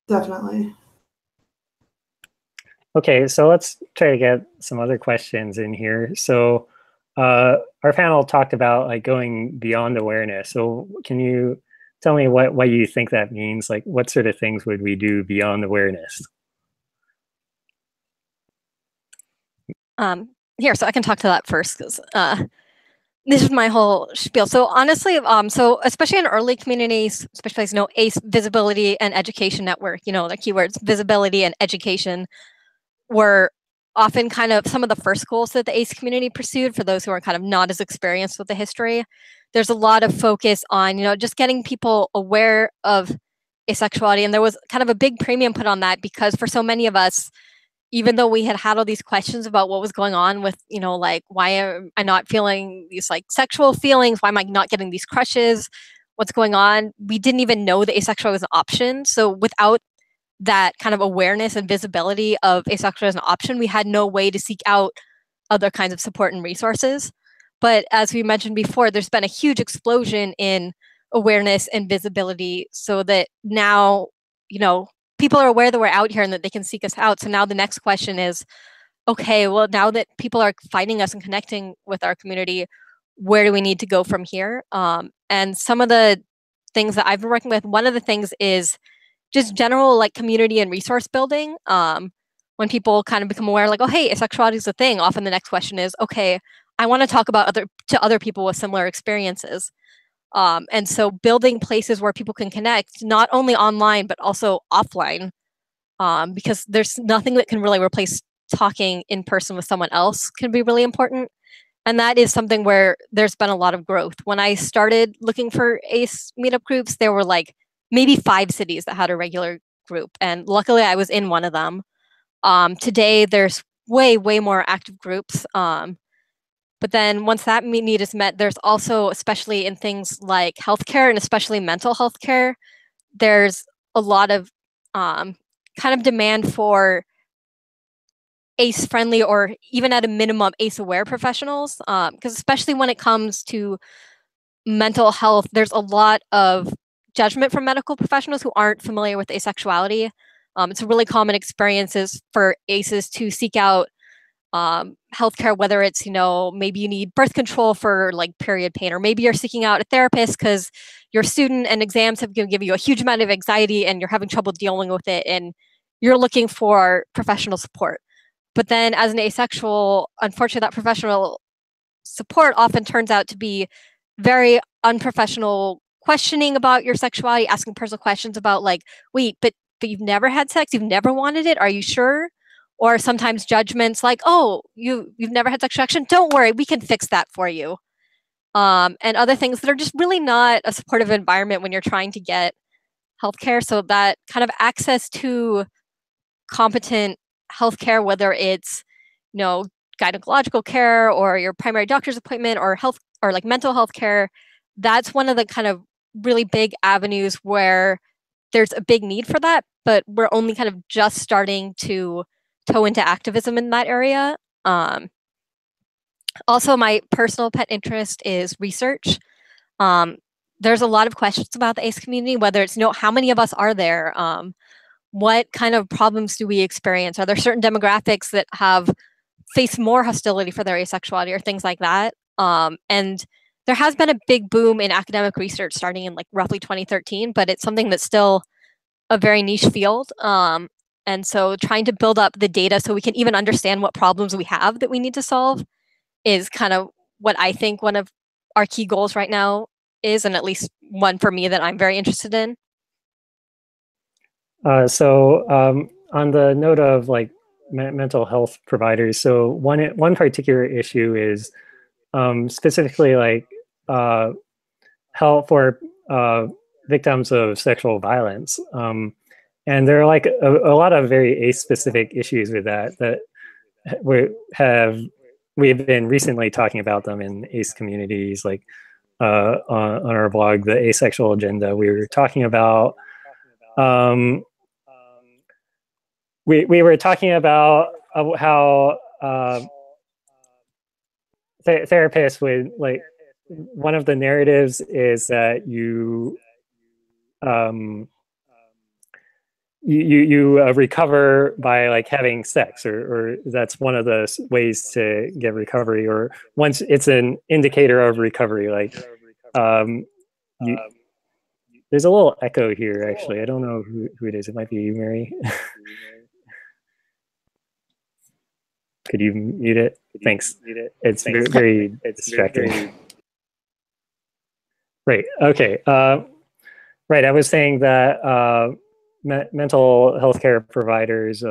Definitely. Okay, so let's try to get some other questions in here. So our panel talked about like going beyond awareness. So can you tell me what you think that means? Like, what sort of things would we do beyond awareness? Here, so I can talk to that first, because this is my whole spiel. So honestly, so especially in early communities, especially as ACE visibility and education network, the keywords visibility and education were often kind of some of the first goals that the ACE community pursued for those who are kind of not as experienced with the history. There's a lot of focus on, just getting people aware of asexuality. And there was kind of a big premium put on that, because for so many of us, even though we had all these questions about what was going on with, like, why am I not feeling these like sexual feelings? Why am I not getting these crushes? What's going on? We didn't even know that asexual was an option. So without that kind of awareness and visibility of asexual as an option, we had no way to seek out other kinds of support and resources. But as we mentioned before, there's been a huge explosion in awareness and visibility, so that now, people are aware that we're out here and that they can seek us out. So now the next question is, okay, well, now that people are finding us and connecting with our community, where do we need to go from here? And some of the things that I've been working with, one of the things is just general like community and resource building. When people kind of become aware, like, oh, hey, asexuality is a thing, often the next question is, okay, I want to talk about to other people with similar experiences. And so building places where people can connect, not only online, but also offline, because there's nothing that can really replace talking in person with someone else can be really important. And that is something where there's been a lot of growth. When I started looking for ACE meetup groups, there were like maybe 5 cities that had a regular group. And luckily I was in one of them. Today there's way more active groups. But then once that need is met, there's also, especially in things like healthcare and especially mental health care, there's a lot of kind of demand for ACE friendly, or even at a minimum ACE aware professionals, because especially when it comes to mental health, there's a lot of judgment from medical professionals who aren't familiar with asexuality. It's a really common experiences for ACEs to seek out healthcare, whether it's, maybe you need birth control for like period pain, or maybe you're seeking out a therapist because your student and exams have given you a huge amount of anxiety and you're having trouble dealing with it and you're looking for professional support. But then as an asexual, unfortunately, that professional support often turns out to be very unprofessional, questioning about your sexuality, asking personal questions about like, wait, but you've never had sex, you've never wanted it, are you sure? Or sometimes judgments like, oh, you've never had sexual action, don't worry, we can fix that for you. And other things that are just really not a supportive environment when you're trying to get healthcare. So that kind of access to competent healthcare, whether it's, gynecological care or your primary doctor's appointment or health or like mental health care, that's one of the kind of really big avenues where there's a big need for that, but we're only kind of just starting to toe into activism in that area. Also, my personal pet interest is research. There's a lot of questions about the ACE community, whether it's, how many of us are there? What kind of problems do we experience? Are there certain demographics that have faced more hostility for their asexuality or things like that? And there has been a big boom in academic research starting in like roughly 2013, but it's something that's still a very niche field. And so trying to build up the data so we can even understand what problems we have that we need to solve is kind of what I think one of our key goals right now is, and at least one for me that I'm very interested in. So on the note of like mental health providers, so one particular issue is specifically like help for victims of sexual violence. And there are like a lot of very ACE-specific issues with that we've been recently talking about them in ACE communities, like on our blog, the Asexual Agenda. We were talking about we were talking about how therapists would like, one of the narratives is that you recover by like having sex, or that's one of the ways to get recovery, or once it's an indicator of recovery. Like there's a little echo here, actually. I don't know who it is. It might be you, Mary. Could you mute it? Thanks. It's very distracting. Right. Okay. Right. I was saying that mental health care providers,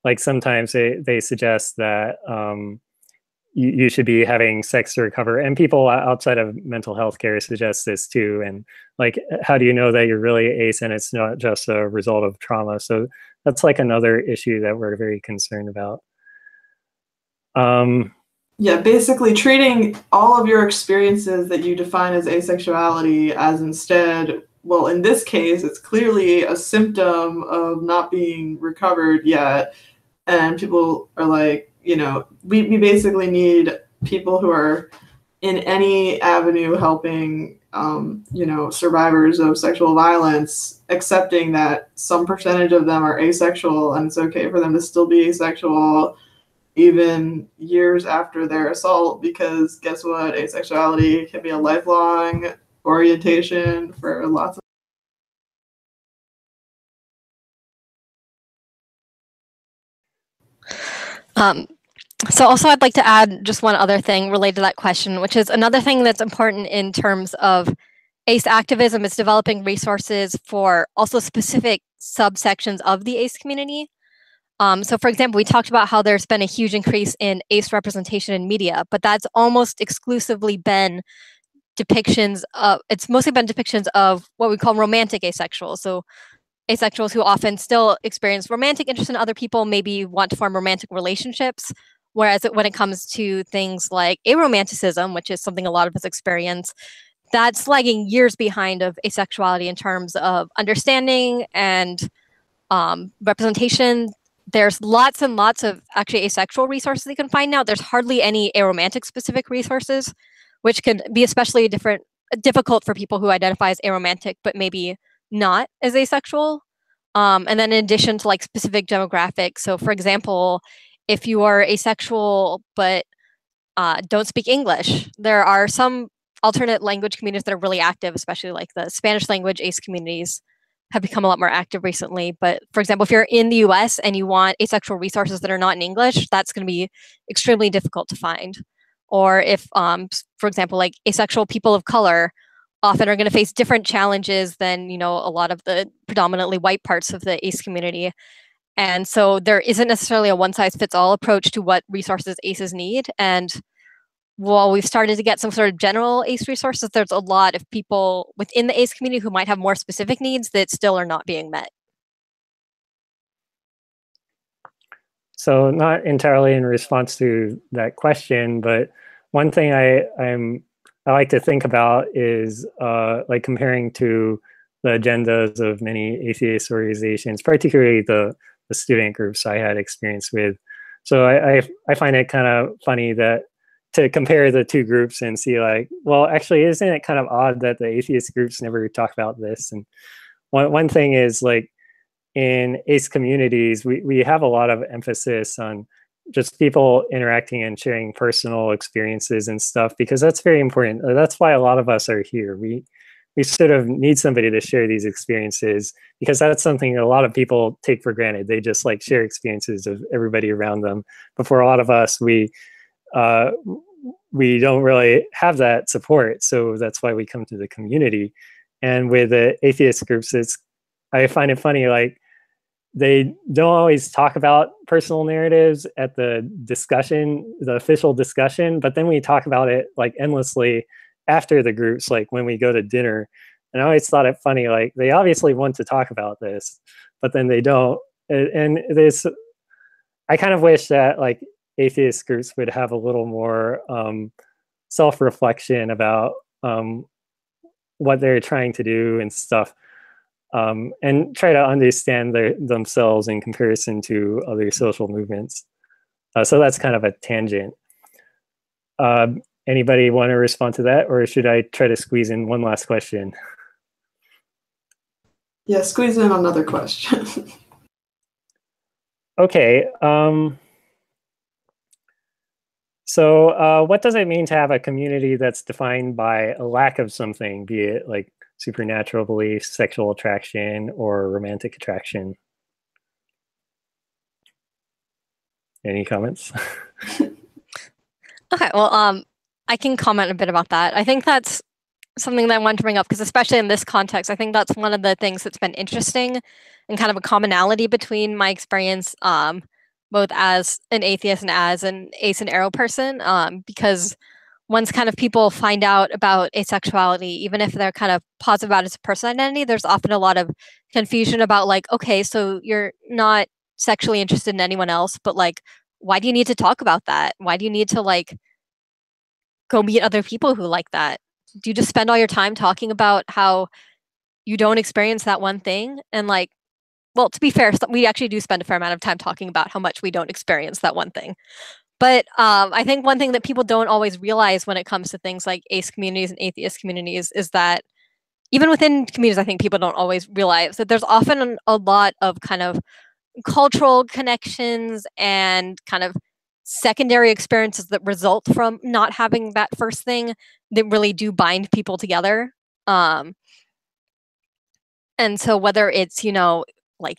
like sometimes they suggest that you should be having sex to recover, and people outside of mental health care suggest this too. And like, how do you know that you're really ACE and it's not just a result of trauma? So that's like another issue that we're very concerned about. Yeah, basically treating all of your experiences that you define as asexuality as instead, well, in this case, it's clearly a symptom of not being recovered yet. And people are like, we basically need people who are in any avenue helping, survivors of sexual violence, accepting that some percentage of them are asexual and it's okay for them to still be asexual even years after their assault, because guess what? Asexuality can be a lifelong orientation for lots of So also I'd like to add just one other thing related to that question, which is another thing that's important in terms of ace activism is developing resources for also specific subsections of the ace community. So for example, we talked about how there's been a huge increase in ace representation in media, but that's almost exclusively been depictions of, it's mostly been depictions of what we call romantic asexuals. So asexuals who often still experience romantic interest in other people, maybe want to form romantic relationships. Whereas when it comes to things like aromanticism, which is something a lot of us experience, that's lagging years behind of asexuality in terms of understanding and representation. There's lots and lots of actually asexual resources you can find now. There's hardly any aromantic specific resources, which can be especially difficult for people who identify as aromantic, but maybe not as asexual. And then in addition to like specific demographics, so for example, if you are asexual but don't speak English, there are some alternate language communities that are really active, especially like the Spanish language ace communities have become a lot more active recently. But for example, if you're in the US and you want asexual resources that are not in English, that's going to be extremely difficult to find. Or if, for example, like asexual people of color often are going to face different challenges than, you know, a lot of the predominantly white parts of the ace community. And so there isn't necessarily a one-size-fits-all approach to what resources aces need. And while we've started to get some sort of general ACE resources, there's a lot of people within the ACE community who might have more specific needs that still are not being met. So not entirely in response to that question, but one thing I like to think about is like comparing to the agendas of many atheist organizations, particularly the student groups I had experience with. So I find it kind of funny that to compare the two groups and see like, well, actually, isn't it kind of odd that the atheist groups never talk about this? And one thing is like in ACE communities, we have a lot of emphasis on just people interacting and sharing personal experiences and stuff, because that's very important. That's why a lot of us are here. We sort of need somebody to share these experiences, because that's something a lot of people take for granted. They just like share experiences of everybody around them. But for a lot of us, we don't really have that support. So that's why we come to the community. And with the atheist groups, I find it funny, like they don't always talk about personal narratives at the discussion, the official discussion, but then we talk about it like endlessly after the groups, like when we go to dinner. And I always thought it funny, like they obviously want to talk about this, but then they don't. And I kind of wish that like atheist groups would have a little more self-reflection about what they're trying to do and stuff, and try to understand themselves in comparison to other social movements. So that's kind of a tangent. Anybody want to respond to that, or should I try to squeeze in one last question? Yeah, squeeze in another question. Okay. So what does it mean to have a community that's defined by a lack of something, be it like supernatural beliefs, sexual attraction, or romantic attraction? Any comments? Okay, well, I can comment a bit about that. I think that's something that I wanted to bring up, because especially in this context, I think that's one of the things that's been interesting and kind of a commonality between my experience both as an atheist and as an ace and aro person, because once kind of people find out about asexuality, even if they're kind of positive about it as a personal identity, there's often a lot of confusion about like, okay, so you're not sexually interested in anyone else, but like, why do you need to talk about that? Why do you need to like go meet other people who like that? Do you just spend all your time talking about how you don't experience that one thing? And like, well, to be fair, we actually do spend a fair amount of time talking about how much we don't experience that one thing. But I think one thing that people don't always realize when it comes to things like ace communities and atheist communities is that even within communities, I think people don't always realize that there's often a lot of kind of cultural connections and kind of secondary experiences that result from not having that first thing that really do bind people together. And so whether it's, you know, like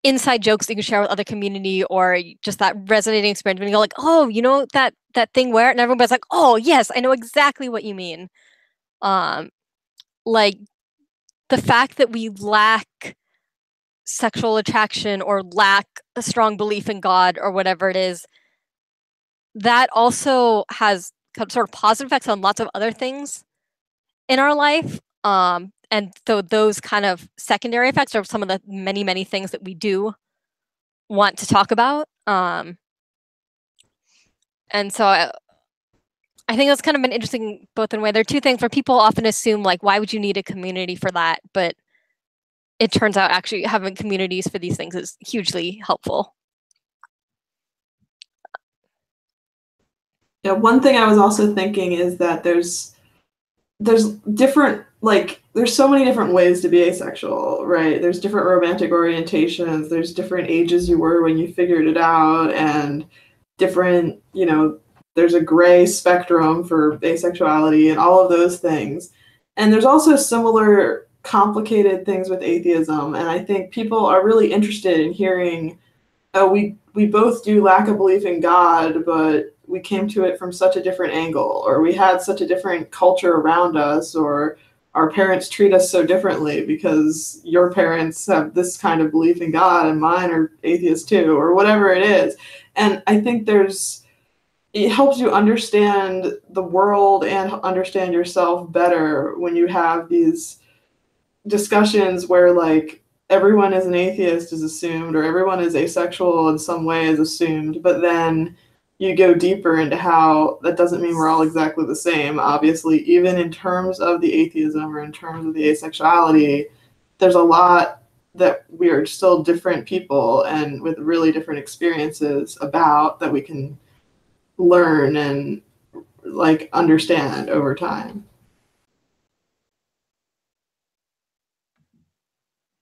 inside jokes that you can share with other community, or just that resonating experience when you go like, oh, you know, that thing where, and everybody's like, oh yes, I know exactly what you mean. like the fact that we lack sexual attraction or lack a strong belief in God or whatever it is, that also has sort of positive effects on lots of other things in our life. And so those kind of secondary effects are some of the many, many things that we do want to talk about. And so I think that's kind of an interesting both in a way. There are two things where people often assume, like, why would you need a community for that? But it turns out actually having communities for these things is hugely helpful. Yeah, one thing I was also thinking is that there's different, like, there's so many different ways to be asexual, right? There's different romantic orientations, there's different ages you were when you figured it out, and different, you know, there's a gray spectrum for asexuality and all of those things. And there's also similar complicated things with atheism, and I think people are really interested in hearing, oh, we both do lack a belief in God, but we came to it from such a different angle, or we had such a different culture around us, or our parents treat us so differently because your parents have this kind of belief in God and mine are atheists too, or whatever it is. And I think it helps you understand the world and understand yourself better when you have these discussions where, like, everyone is an atheist is assumed, or everyone is asexual in some way is assumed, but then you go deeper into how that doesn't mean we're all exactly the same. Obviously, even in terms of the atheism or in terms of the asexuality, there's a lot that we are still different people and with really different experiences about that we can learn and, like, understand over time.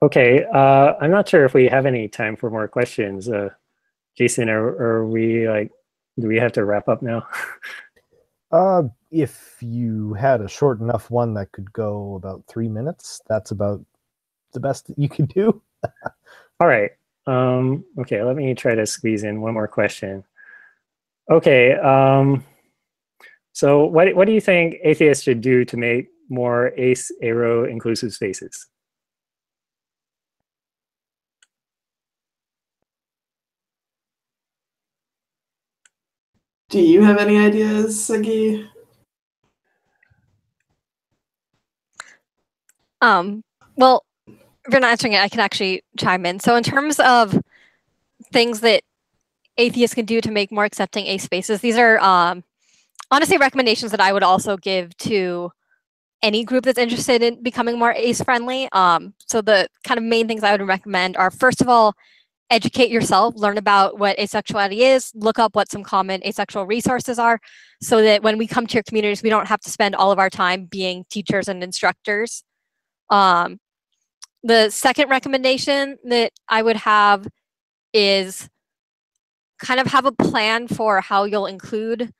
Okay, I'm not sure if we have any time for more questions. Jason, are we, like, do we have to wrap up now? If you had a short enough one that could go about 3 minutes, that's about the best that you could do. All right. Okay, let me try to squeeze in one more question. Okay, so what do you think atheists should do to make more aro inclusive spaces? Do you have any ideas, Siggy? Well, if you're not answering it, I can actually chime in. So in terms of things that atheists can do to make more accepting ace spaces, these are honestly recommendations that I would also give to any group that's interested in becoming more ace friendly. So the kind of main things I would recommend are, first of all, educate yourself, learn about what asexuality is, look up what some common asexual resources are, so that when we come to your communities, we don't have to spend all of our time being teachers and instructors. The second recommendation that I would have is kind of have a plan for how you'll include,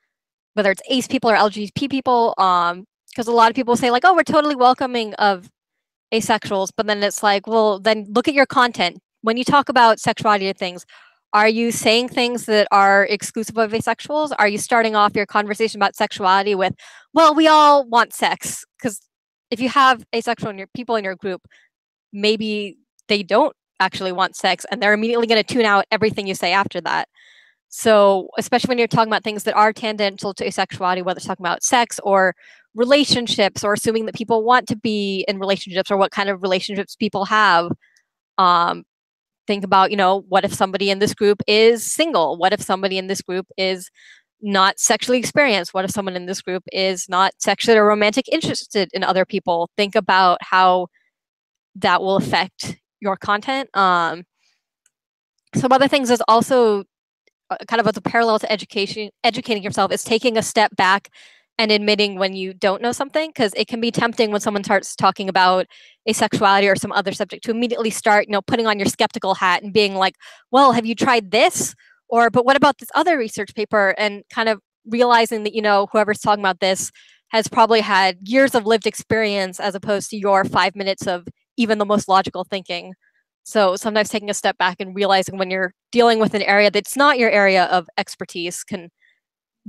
whether it's ace people or LGBT people, because a lot of people say, like, oh, we're totally welcoming of asexuals, but then it's like, well, then look at your content. When you talk about sexuality or things, are you saying things that are exclusive of asexuals? Are you starting off your conversation about sexuality with, well, we all want sex? Because if you have asexual people in your group, maybe they don't actually want sex, and they're immediately going to tune out everything you say after that. So especially when you're talking about things that are tangential to asexuality, whether it's talking about sex or relationships, or assuming that people want to be in relationships, or what kind of relationships people have, think about, you know, what if somebody in this group is single? What if somebody in this group is not sexually experienced? What if someone in this group is not sexually or romantic interested in other people? Think about how that will affect your content. Some other things is also kind of as a parallel to educating yourself, is taking a step back and admitting when you don't know something, because it can be tempting when someone starts talking about asexuality or some other subject to immediately start, you know, putting on your skeptical hat and being like, well, have you tried this? Or, but what about this other research paper? And kind of realizing that, you know, whoever's talking about this has probably had years of lived experience as opposed to your 5 minutes of even the most logical thinking. So sometimes taking a step back and realizing when you're dealing with an area that's not your area of expertise can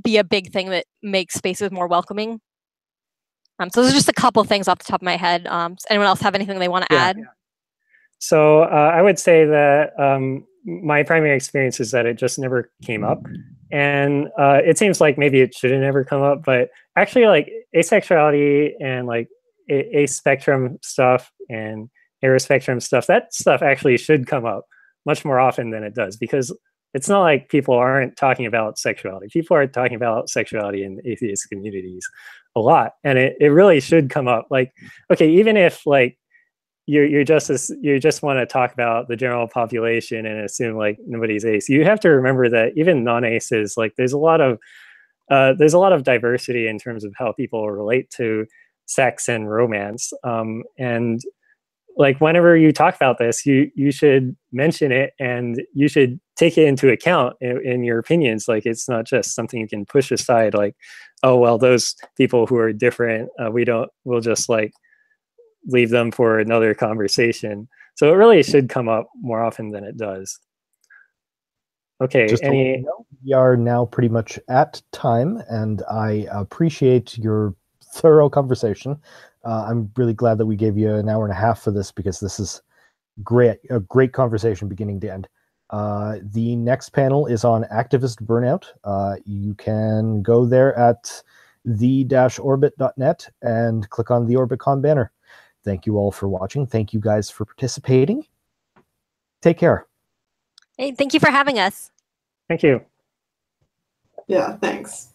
be a big thing that makes spaces more welcoming. So there's just a couple things off the top of my head. Does anyone else have anything they want to add? So I would say that my primary experience is that it just never came up. And it seems like maybe it should have never come up, but actually like asexuality and like spectrum stuff and arospectrum stuff, that stuff actually should come up much more often than it does, because it's not like people aren't talking about sexuality. People are talking about sexuality in atheist communities a lot, and it really should come up. Like, okay, even if like you just want to talk about the general population and assume like nobody's ace, you have to remember that even non-aces, like there's a lot of diversity in terms of how people relate to sex and romance, and like whenever you talk about this, you should mention it and you should take it into account in your opinions. Like, it's not just something you can push aside, like, oh well, those people who are different, we'll just like leave them for another conversation. So it really should come up more often than it does. Okay, just we are now pretty much at time, and I appreciate your thorough conversation. I'm really glad that we gave you an hour and a half for this, because this is a great conversation beginning to end. The next panel is on activist burnout. You can go there at the-orbit.net and click on the OrbitCon banner. Thank you all for watching. Thank you guys for participating. Take care. Hey, thank you for having us. Thank you. Yeah, thanks.